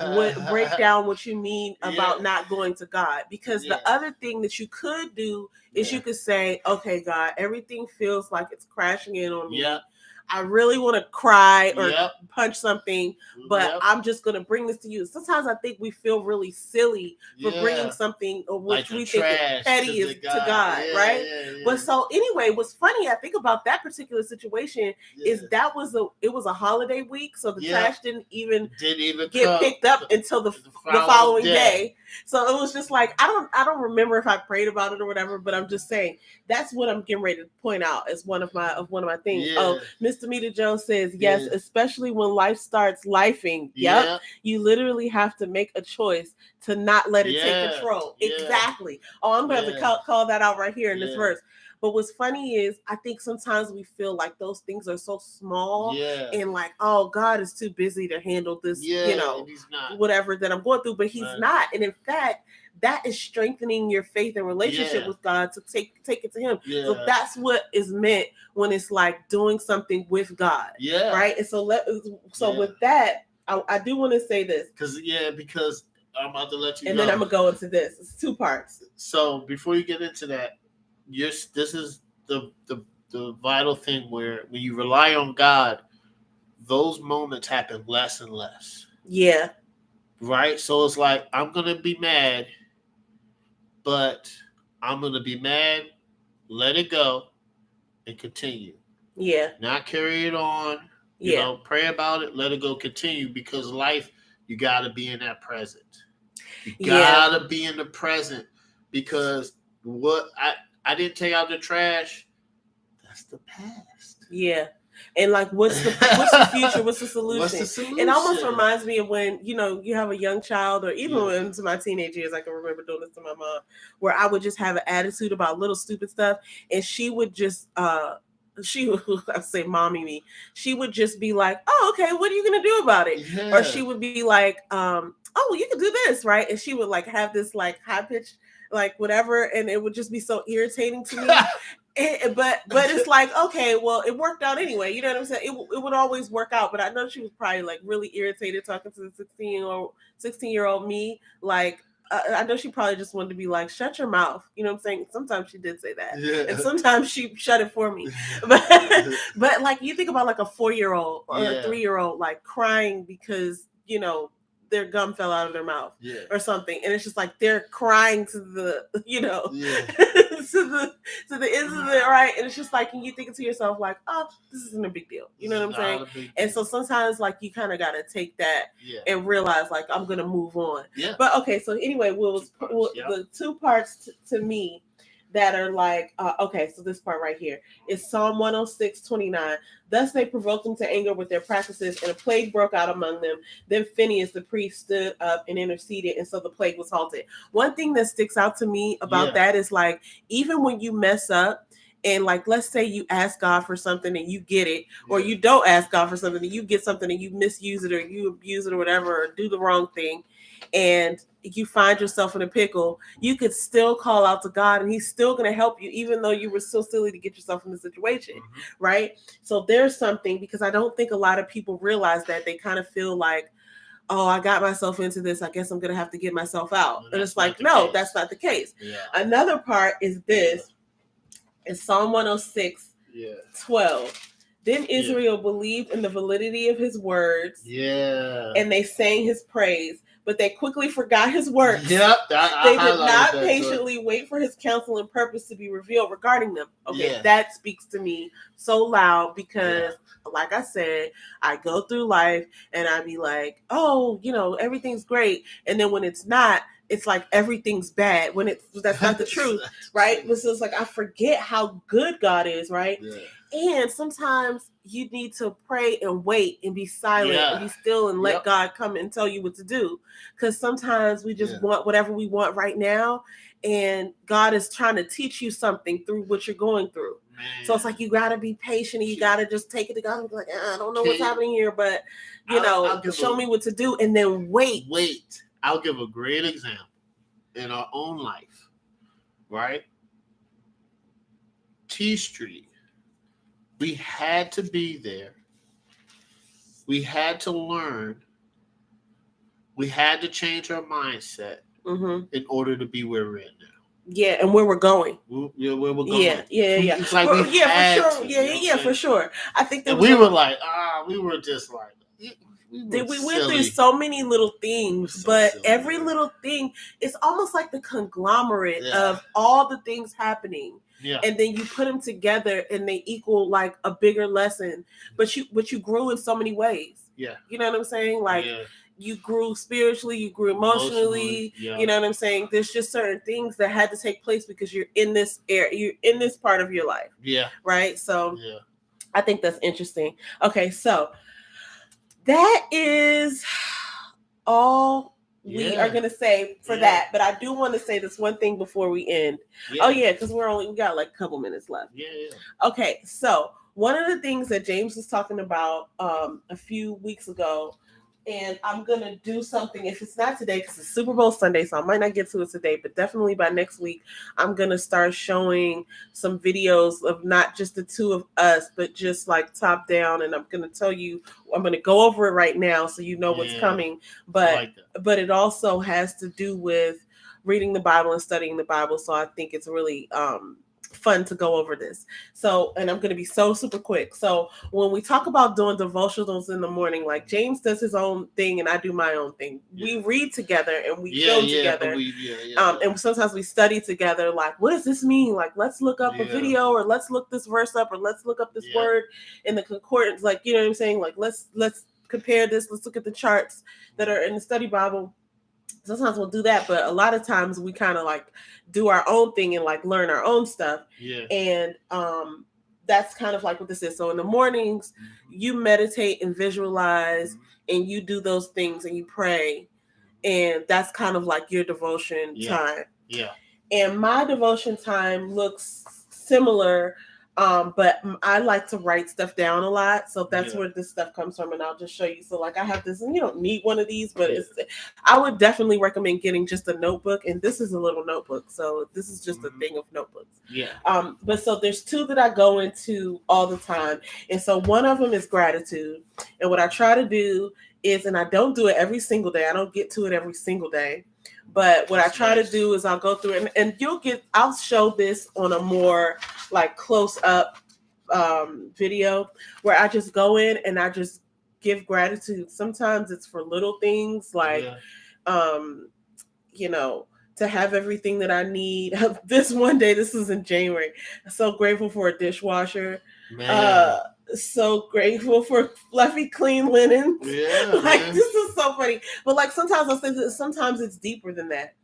break down what you mean about not going to God. Because the other thing that you could do is you could say, okay, God, everything feels like it's crashing in on me. Yeah. I really want to cry or punch something, but I'm just going to bring this to you. Sometimes I think we feel really silly for bringing something which we think is petty to God, right? Yeah. But so anyway, what's funny, I think about that particular situation is it was a holiday week, so the trash didn't even get picked up until the following day. So it was just like, I don't remember if I prayed about it or whatever, but I'm just saying that's what I'm getting ready to point out as one of my things. Yeah. Oh, Miss Damita Jo says, yes, especially when life starts lifing. Yep. Yeah. You literally have to make a choice to not let it take control. Yeah. Exactly. Oh, I'm going to have to call that out right here in this verse. But what's funny is I think sometimes we feel like those things are so small and like, oh, God is too busy to handle this, he's not. Whatever that I'm going through, but he's not. And in fact, that is strengthening your faith and relationship with God to take it to him. Yeah. So that's what is meant when it's like doing something with God. Yeah. Right. And so with that, I do want to say this. Because I'm about to let you and then I'm gonna go into this. It's 2 parts. So before you get into that, this is the vital thing where when you rely on God, those moments happen less and less. Yeah. Right? So it's like, I'm going to be mad, but I'm going to be mad, let it go, and continue. Yeah. Not carry it on. Pray about it, let it go, continue, because life, you got to be in that present. You got to be in the present, because I didn't take out the trash. That's the past. Yeah. And like, what's the future? What's the solution? What's the solution? It almost reminds me of when, you have a young child, or even into my teenage years, I can remember doing this to my mom, where I would just have an attitude about little stupid stuff. And she would just, I say mommy me, she would just be like, oh, okay, what are you going to do about it? Yeah. Or she would be like, oh, well, you can do this, right? And she would like have this like high pitch, like whatever. And it would just be so irritating to me. But it's like, okay, well, it worked out anyway. You know what I'm saying? It would always work out. But I know she was probably like really irritated talking to the 16-year-old me. Like, I know she probably just wanted to be like, shut your mouth. You know what I'm saying? Sometimes she did say that. Yeah. And sometimes she shut it for me. But like, you think about like a 4-year-old or a 3-year-old like crying because, their gum fell out of their mouth or something. And it's just like, they're crying to the, to the ends of it, right? And it's just like, and you think to yourself like, oh, this isn't a big deal. You know what I'm saying? And so sometimes like you kind of got to take that and realize like, I'm going to move on. Yeah. But okay. So anyway, the 2 parts to me that are like, okay, so this part right here is Psalm 106:29. Thus they provoked him to anger with their practices, and a plague broke out among them. Then Phinehas the priest stood up and interceded, and so the plague was halted. One thing that sticks out to me about that is like, even when you mess up, and like, let's say you ask God for something and you get it, or you don't ask God for something and you get something and you misuse it or you abuse it or whatever, or do the wrong thing, and you find yourself in a pickle, you could still call out to God and he's still going to help you, even though you were so silly to get yourself in the situation. Right? So there's something, because I don't think a lot of people realize that. They kind of feel like, oh, I got myself into this, I guess I'm going to have to get myself out. And it's like, no, that's not the case. Another part is this. It's Psalm 106:12. Then Israel believed in the validity of his words. And they sang his praise, but they quickly forgot his works. They did not patiently wait for his counsel and purpose to be revealed regarding them. Okay, that speaks to me so loud, because like I said, I go through life and I be like, oh, everything's great. And then when it's not, it's like everything's bad, when that's not the truth, right? But so it's like I forget how good God is, right? And sometimes you need to pray and wait and be silent and be still and let God come and tell you what to do. Because sometimes we just want whatever we want right now, and God is trying to teach you something through what you're going through. So it's like you got to be patient, and you got to just take it to God and be like, I don't know what's happening here, but I'll show me what to do, and then wait. I'll give a great example in our own life, right? T Street. We had to be there. We had to learn. We had to change our mindset in order to be where we're at now. Yeah, and where we're going. Where we're going. Yeah. It's like for sure. For sure. I think that we were like, we were just like, we went through so many little things, but every little thing is almost like the conglomerate of all the things happening. And then you put them together and they equal like a bigger lesson. But you grew in so many ways. You know what I'm saying? Like you grew spiritually, you grew emotionally. You know what I'm saying? There's just certain things that had to take place because you're in this area, you're in this part of your life. Right? So I think that's interesting. Okay, so that is all we are going to say for that. But I do want to say this one thing before we end. Because we got like a couple minutes left. Okay, so one of the things that James was talking about a few weeks ago, and I'm going to do something, if it's not today, because it's Super Bowl Sunday, so I might not get to it today, but definitely by next week, I'm going to start showing some videos of not just the two of us, but just like top down, and I'm going to tell you, I'm going to go over it right now so you know what's coming, but it also has to do with reading the Bible and studying the Bible, so I think it's really fun to go over this. So, and I'm going to be so super quick. So when we talk about doing devotionals in the morning, like James does his own thing and I do my own thing. We read together and we film together. And sometimes we study together. Like, what does this mean? Like, let's look up a video, or let's look this verse up, or let's look up this word in the concordance. Like, you know what I'm saying? Like, let's compare this. Let's look at the charts that are in the study Bible. Sometimes we'll do that, but a lot of times we kind of like do our own thing and like learn our own stuff. And that's kind of like what this is. So in the mornings, you meditate and visualize, and you do those things and you pray, and that's kind of like your devotion time. And my devotion time looks similar. But I like to write stuff down a lot. So that's where this stuff comes from. And I'll just show you. So like I have this, and you don't need one of these, but I would definitely recommend getting just a notebook. And this is a little notebook. So this is just a thing of notebooks. But so there's two that I go into all the time. And so one of them is gratitude. And what I try to do is, and I don't do it every single day. I don't get to it every single day. But what I try to do is I'll go through it, and I'll show this on a more like close up video where I just go in and I just give gratitude. Sometimes it's for little things like, to have everything that I need. This one day, this is in January. I'm so grateful for a dishwasher. So grateful for fluffy, clean linen. This is so funny. But like sometimes I think that sometimes it's deeper than that.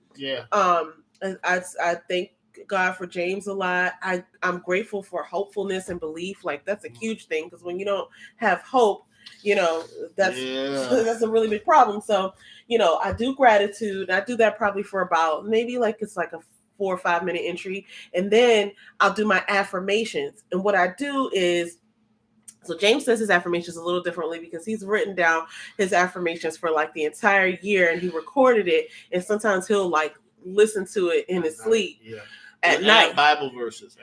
I thank God for James a lot. I'm grateful for hopefulness and belief. Like that's a huge thing because when you don't have hope, that's that's a really big problem. So, I do gratitude. I do that probably for about maybe like it's like a 4 or 5 minute entry, and then I'll do my affirmations. And what I do is, so James says his affirmations a little differently because he's written down his affirmations for like the entire year and he recorded it. And sometimes he'll like listen to it in his sleep at night. Bible verses.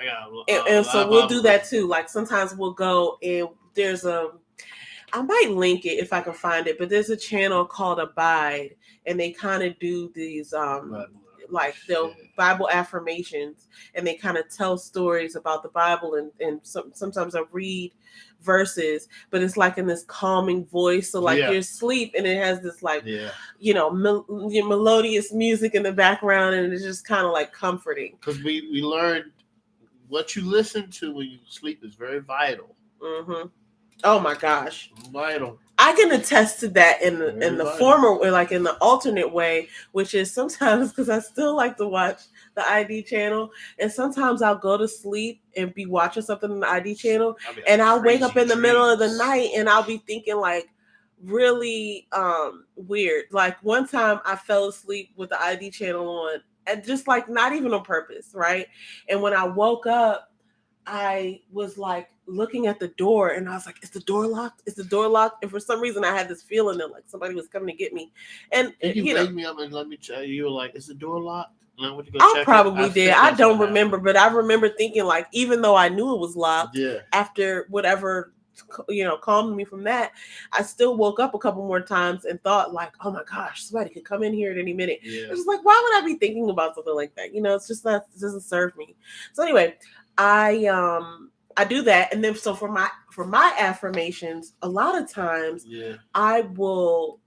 And so we'll do that too. Like sometimes we'll go and there's I might link it if I can find it, but there's a channel called Abide and they kind of do these like they'll Bible affirmations and they kind of tell stories about the Bible and sometimes I read verses, but it's like in this calming voice. So like you're asleep and it has this like, melodious music in the background and it's just kind of like comforting. Because we learned what you listen to when you sleep is very vital. Mm-hmm. Oh my gosh. Vital. I can attest to that in the former way, like in the alternate way, which is sometimes because I still like to watch the ID channel, and sometimes I'll go to sleep and be watching something on the ID channel, and I'll wake up in the middle of the night and I'll be thinking like really weird. Like one time I fell asleep with the ID channel on, and just like not even on purpose, right? And when I woke up, I was like looking at the door and I was like, is the door locked? Is the door locked? And for some reason I had this feeling that like somebody was coming to get me. And you wake me up and let me check. You were like, is the door locked? And I went to go I check probably did. I don't remember, but I remember thinking like, even though I knew it was locked, after whatever, calmed me from that, I still woke up a couple more times and thought like, oh my gosh, somebody could come in here at any minute. It's just like, why would I be thinking about something like that? It's just not, it doesn't serve me. So anyway, I do that, and then so for my affirmations, a lot of times I will,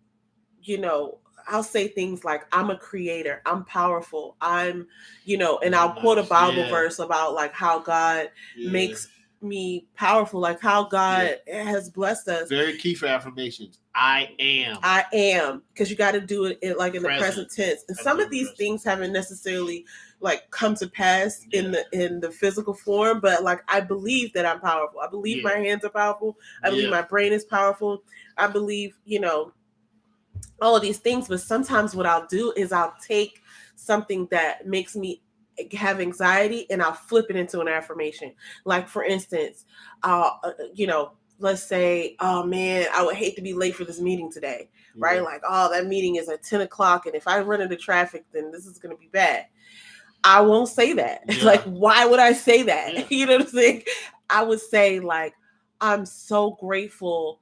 I'll say things like I'm a creator, I'm powerful, I'm, and I'll quote a Bible verse about like how God makes me powerful, like how God has blessed us. Very key for affirmations. I am, because you got to do it like in the present tense. And some of these things haven't necessarily like come to pass in the physical form, but like I believe that I'm powerful. I believe my hands are powerful. I believe my brain is powerful. I believe, all of these things. But sometimes what I'll do is I'll take something that makes me have anxiety and I'll flip it into an affirmation. Like for instance, let's say, oh man, I would hate to be late for this meeting today, right? Like, oh, that meeting is at 10 o'clock. And if I run into traffic, then this is going to be bad. I won't say that. Like, why would I say that? You know what I'm saying? I would say like, I'm so grateful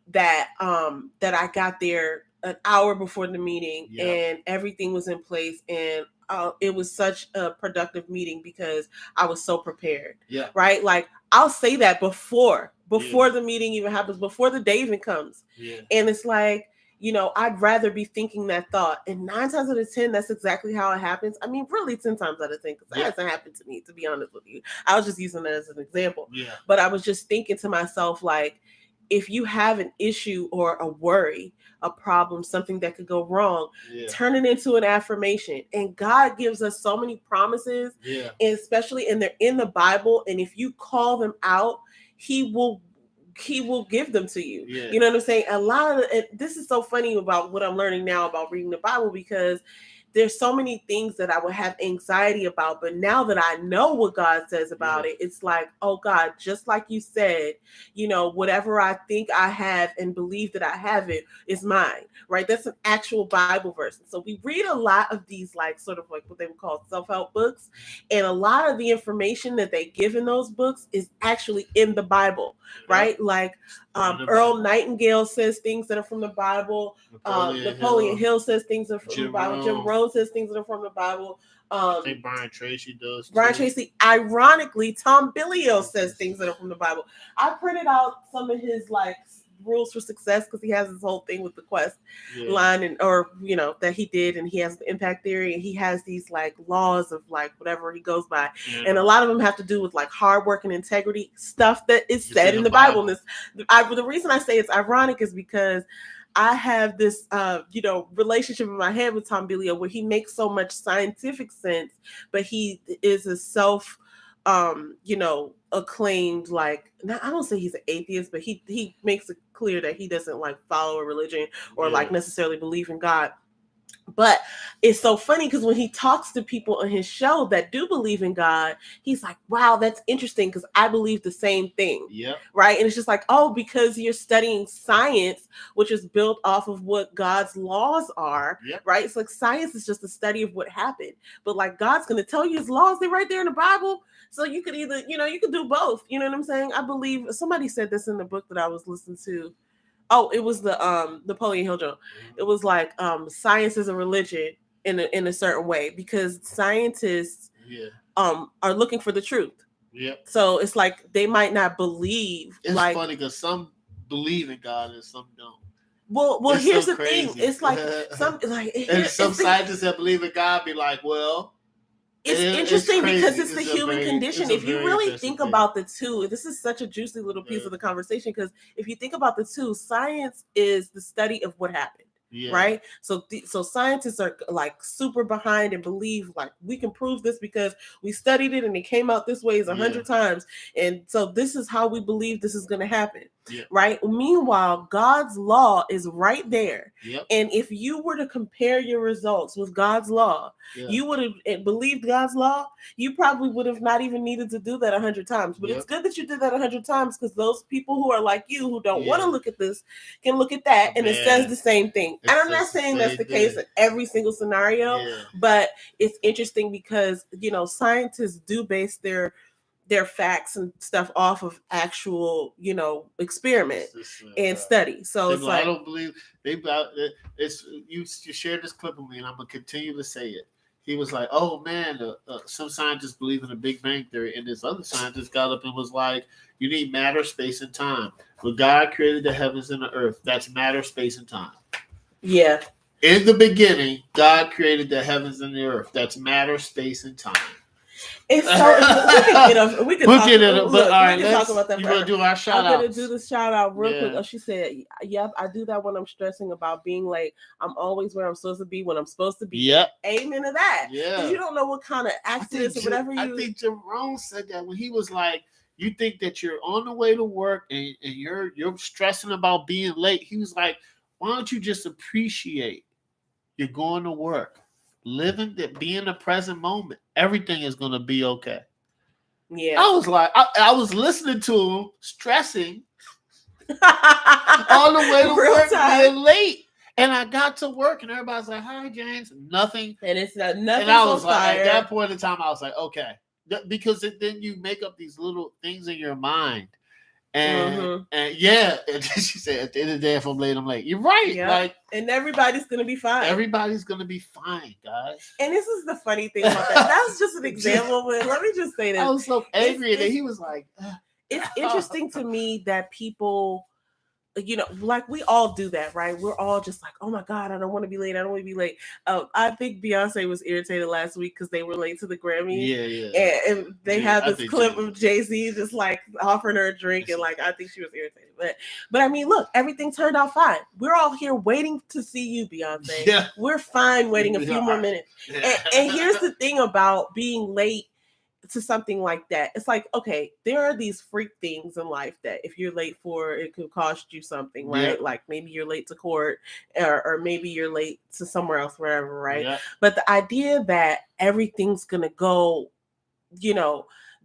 that I got there an hour before the meeting and everything was in place and it was such a productive meeting because I was so prepared. Right? Like I'll say that before the meeting even happens, before the day even comes. And it's like, I'd rather be thinking that thought. And 9 times out of 10, that's exactly how it happens. I mean, really 10 times out of 10, because that hasn't happened to me, to be honest with you. I was just using that as an example. But I was just thinking to myself, like, if you have an issue or a worry, a problem, something that could go wrong, turn it into an affirmation. And God gives us so many promises, and especially and they're in the Bible. And if you call them out, He will give them to you. You know what I'm saying? A lot of this is so funny about what I'm learning now about reading the Bible, because there's so many things that I would have anxiety about, but now that I know what God says about it, it's like, oh God, just like you said, whatever I think I have and believe that I have it is mine, right? That's an actual Bible verse. And so we read a lot of these, like sort of like what they would call self-help books. And a lot of the information that they give in those books is actually in the Bible, right? Like Earl Nightingale says things that are from the Bible. Napoleon Hill says things that are from the Bible. Jim Rohn says things that are from the Bible. I think Brian Tracy does. Brian Tracy, ironically, Tom Billio says things that are from the Bible. I printed out some of his like rules for success because he has this whole thing with the Quest line that he did, and he has the impact theory, and he has these like laws of like whatever he goes by, and a lot of them have to do with like hard work and integrity, stuff that is said in the Bible. And the reason I say it's ironic is because I have this, relationship in my head with Tom Billio where he makes so much scientific sense, but he is a acclaimed, like, now I don't say he's an atheist, but he makes it clear that he doesn't like follow a religion or like necessarily believe in God. But it's so funny because when he talks to people on his show that do believe in God, he's like, wow, that's interesting because I believe the same thing. Yep. Right. And it's just like, oh, because you're studying science, which is built off of what God's laws are. Yep. Right. It's like science is just a study of what happened. But like God's going to tell you his laws, they're right there in the Bible. So you could either, you could do both. You know what I'm saying? I believe somebody said this in the book that I was listening to. Oh, it was the Napoleon Hill Joe. It was like science is a religion in a certain way because scientists are looking for the truth. Yep. So it's like they might not believe. It's like, funny because some believe in God and some don't. Well, it's here's so the crazy. thing. It's like some scientists that believe in God be like, well. It's interesting because it's the human condition. If you really think about the two, this is such a juicy little piece of the conversation because if you think about the two, science is the study of what happened. Yeah. Right. So scientists are like super behind and believe like we can prove this because we studied it and it came out this way 100 times. And so this is how we believe this is going to happen. Yeah. Right. Meanwhile, God's law is right there. Yep. And if you were to compare your results with God's law, you would have believed God's law. You probably would have not even needed to do that 100 times. But it's good that you did that 100 times because those people who are like you, who don't want to look at this, can look at that and it says the same thing. And I'm not saying that's the case in every single scenario, but it's interesting because, scientists do base their facts and stuff off of actual, experiment and study. So it's like, I don't believe you shared this clip with me and I'm going to continue to say it. He was like, oh man, some scientists believe in the Big Bang Theory and this other scientist got up and was like, you need matter, space, and time. When God created the heavens and the earth, that's matter, space, and time. Yeah. In the beginning, God created the heavens and the earth. That's matter, space, and time. It's so we can talk about that. You want to do our shout I'm out? gonna do the shout out real quick. Oh, she said, "Yep, I do that when I'm stressing about being late. I'm always where I'm supposed to be when I'm supposed to be." Yep. Amen to that. Yeah. You don't know what kind of accidents or whatever I think Jerome said that when he was like, "You think that you're on the way to work and you're stressing about being late." He was like, "Why don't you just appreciate you're going to work?" Be in the present moment. Everything is going to be okay. Yeah. I was like, I was listening to him, stressing all the way to work, being late. And I got to work and everybody's like, hi, James. Nothing. And it's nothing. And I was like, at that point in time, I was like, okay. Because then you make up these little things in your mind. And and she said, at the end of the day, if I'm late, I'm late. You're right. Yeah. Like, and everybody's gonna be fine. Everybody's gonna be fine, guys. And this is the funny thing about that. That's just an example. But let me just say this. I was so angry that he was like, it's interesting to me that people, like we all do that, right? We're all just like, oh my God, I don't want to be late. I don't want to be late. I think Beyonce was irritated last week because they were late to the Grammys. Yeah. And they have this clip of Jay-Z just like offering her a drink. And like, I think she was irritated. But I mean, look, everything turned out fine. We're all here waiting to see you, Beyonce. Yeah. We're fine waiting a few more minutes. Yeah. And here's the thing about being late to something like that. It's like, okay, there are these freak things in life that if you're late for, it could cost you something, right? Yeah. Like maybe you're late to court or maybe you're late to somewhere else, wherever, right? Yeah. But the idea that everything's going to go,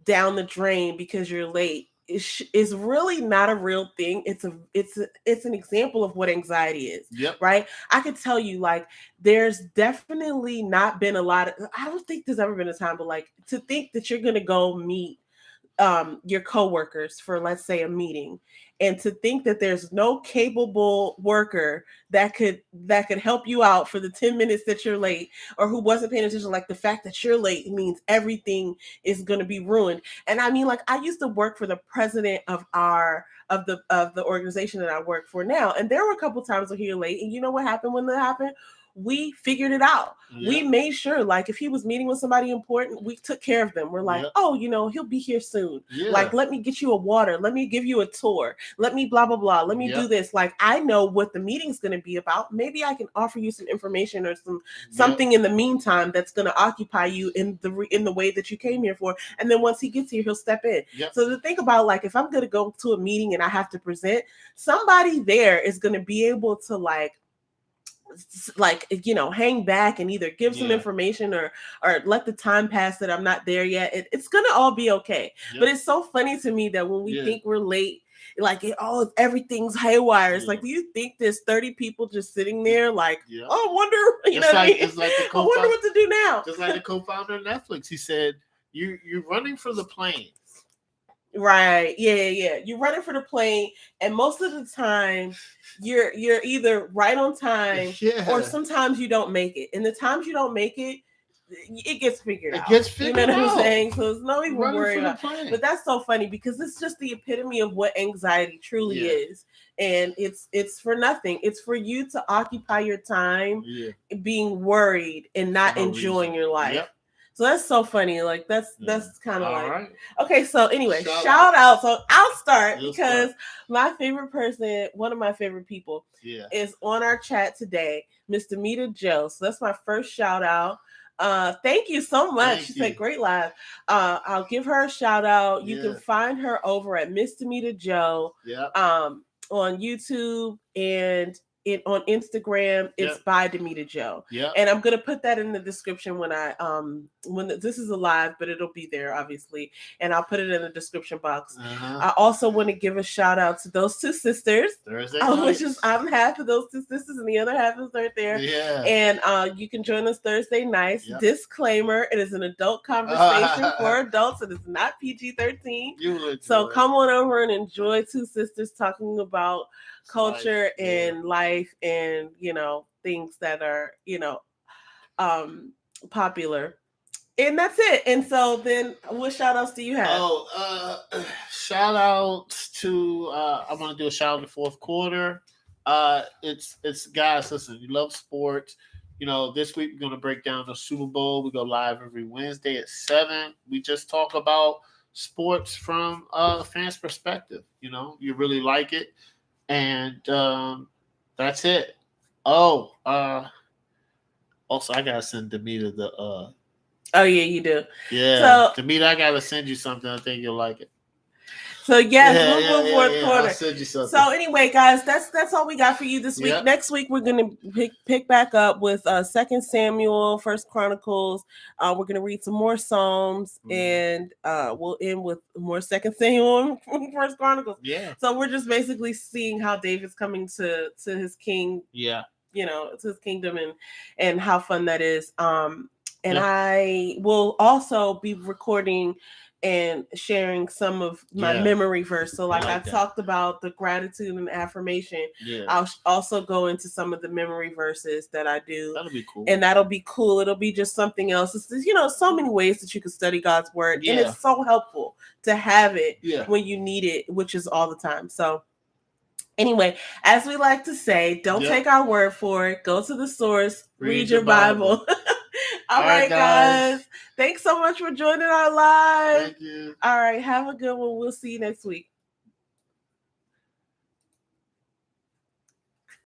down the drain because you're late is really not a real thing. It's an example of what anxiety is, right? I could tell you, like, there's definitely not been a lot of, I don't think there's ever been a time, but like to think that you're going to go meet your coworkers for, let's say, a meeting, and to think that there's no capable worker that could help you out for the 10 minutes that you're late, or who wasn't paying attention. Like the fact that you're late means everything is going to be ruined. And I mean, like, I used to work for the president of the organization that I work for now, and there were a couple times where he was late. And you know what happened when that happened? we figured it out. Yeah. We made sure, like, if he was meeting with somebody important, we took care of them. We're like, oh, he'll be here soon. Yeah. Like, let me get you a water. Let me give you a tour. Let me blah, blah, blah. Let me do this. Like, I know what the meeting's going to be about. Maybe I can offer you some information or something in the meantime that's going to occupy you in the way that you came here for. And then once he gets here, he'll step in. So to think about, like, if I'm going to go to a meeting and I have to present, somebody there is going to be able to hang back and either give some information or let the time pass that I'm not there yet. It's gonna all be okay. But it's so funny to me that when we think we're late, like everything's haywire. It's like, do you think there's 30 people just sitting there like, oh, I wonder, it's like the I wonder what to do now. Just like the co-founder of Netflix, he said, you're running for the plane. Right. Yeah. You're running for the plane, and most of the time you're either right on time or sometimes you don't make it. And the times you don't make it, it gets figured out. You know what I'm saying? So it's no even worry about it. But that's so funny because it's just the epitome of what anxiety truly is. And it's for nothing. It's for you to occupy your time being worried and not enjoying your life. Yep. So that's so funny. Like that's kind of like, right. Okay. So anyway, shout out. So I'll start because my favorite person, one of my favorite people is on our chat today, Miss Damita Jo. So that's my first shout out. Thank you so much. She said great live. I'll give her a shout out. You can find her over at Miss Damita Jo on YouTube and on Instagram. It's by Damita Jo. And I'm gonna put that in the description when this is a live, but it'll be there obviously, and I'll put it in the description box. I also want to give a shout out to those two sisters, which is I'm half of those two sisters and the other half is right there. And you can join us Thursday nights. Disclaimer: it is an adult conversation for adults. It is not PG-13. So come on over and enjoy two sisters talking about culture and life and things that are popular, and that's it. And so then what shout outs do you have? Shout outs to I'm gonna do a shout out in the fourth quarter. It's guys, listen, you love sports. This week we're gonna break down the Super Bowl. We go live every Wednesday at 7. We just talk about sports from a fan's perspective. You really like it. And that's it. Also I gotta send Damita the Oh yeah, you do. Yeah. So Damita, I gotta send you something. I think you'll like it. So yes, fourth quarter. I'll send you something. So anyway, guys, that's all we got for you this week. Next week we're gonna pick back up with 2 Samuel, 1 Chronicles. We're gonna read some more Psalms, and we'll end with more 2 Samuel and 1 Chronicles. So we're just basically seeing how David's coming to his king. To his kingdom and how fun that is. And I will also be recording and sharing some of my memory verse. So I talked about the gratitude and affirmation. I'll also go into some of the memory verses that I do. That'll be cool. And that'll be cool. It'll be just something else. It's so many ways that you can study God's word. And it's so helpful to have it when you need it, which is all the time. So anyway, as we like to say, don't take our word for it. Go to the source, read your Bible. All right, guys. Thanks so much for joining our live. Thank you. All right, have a good one. We'll see you next week.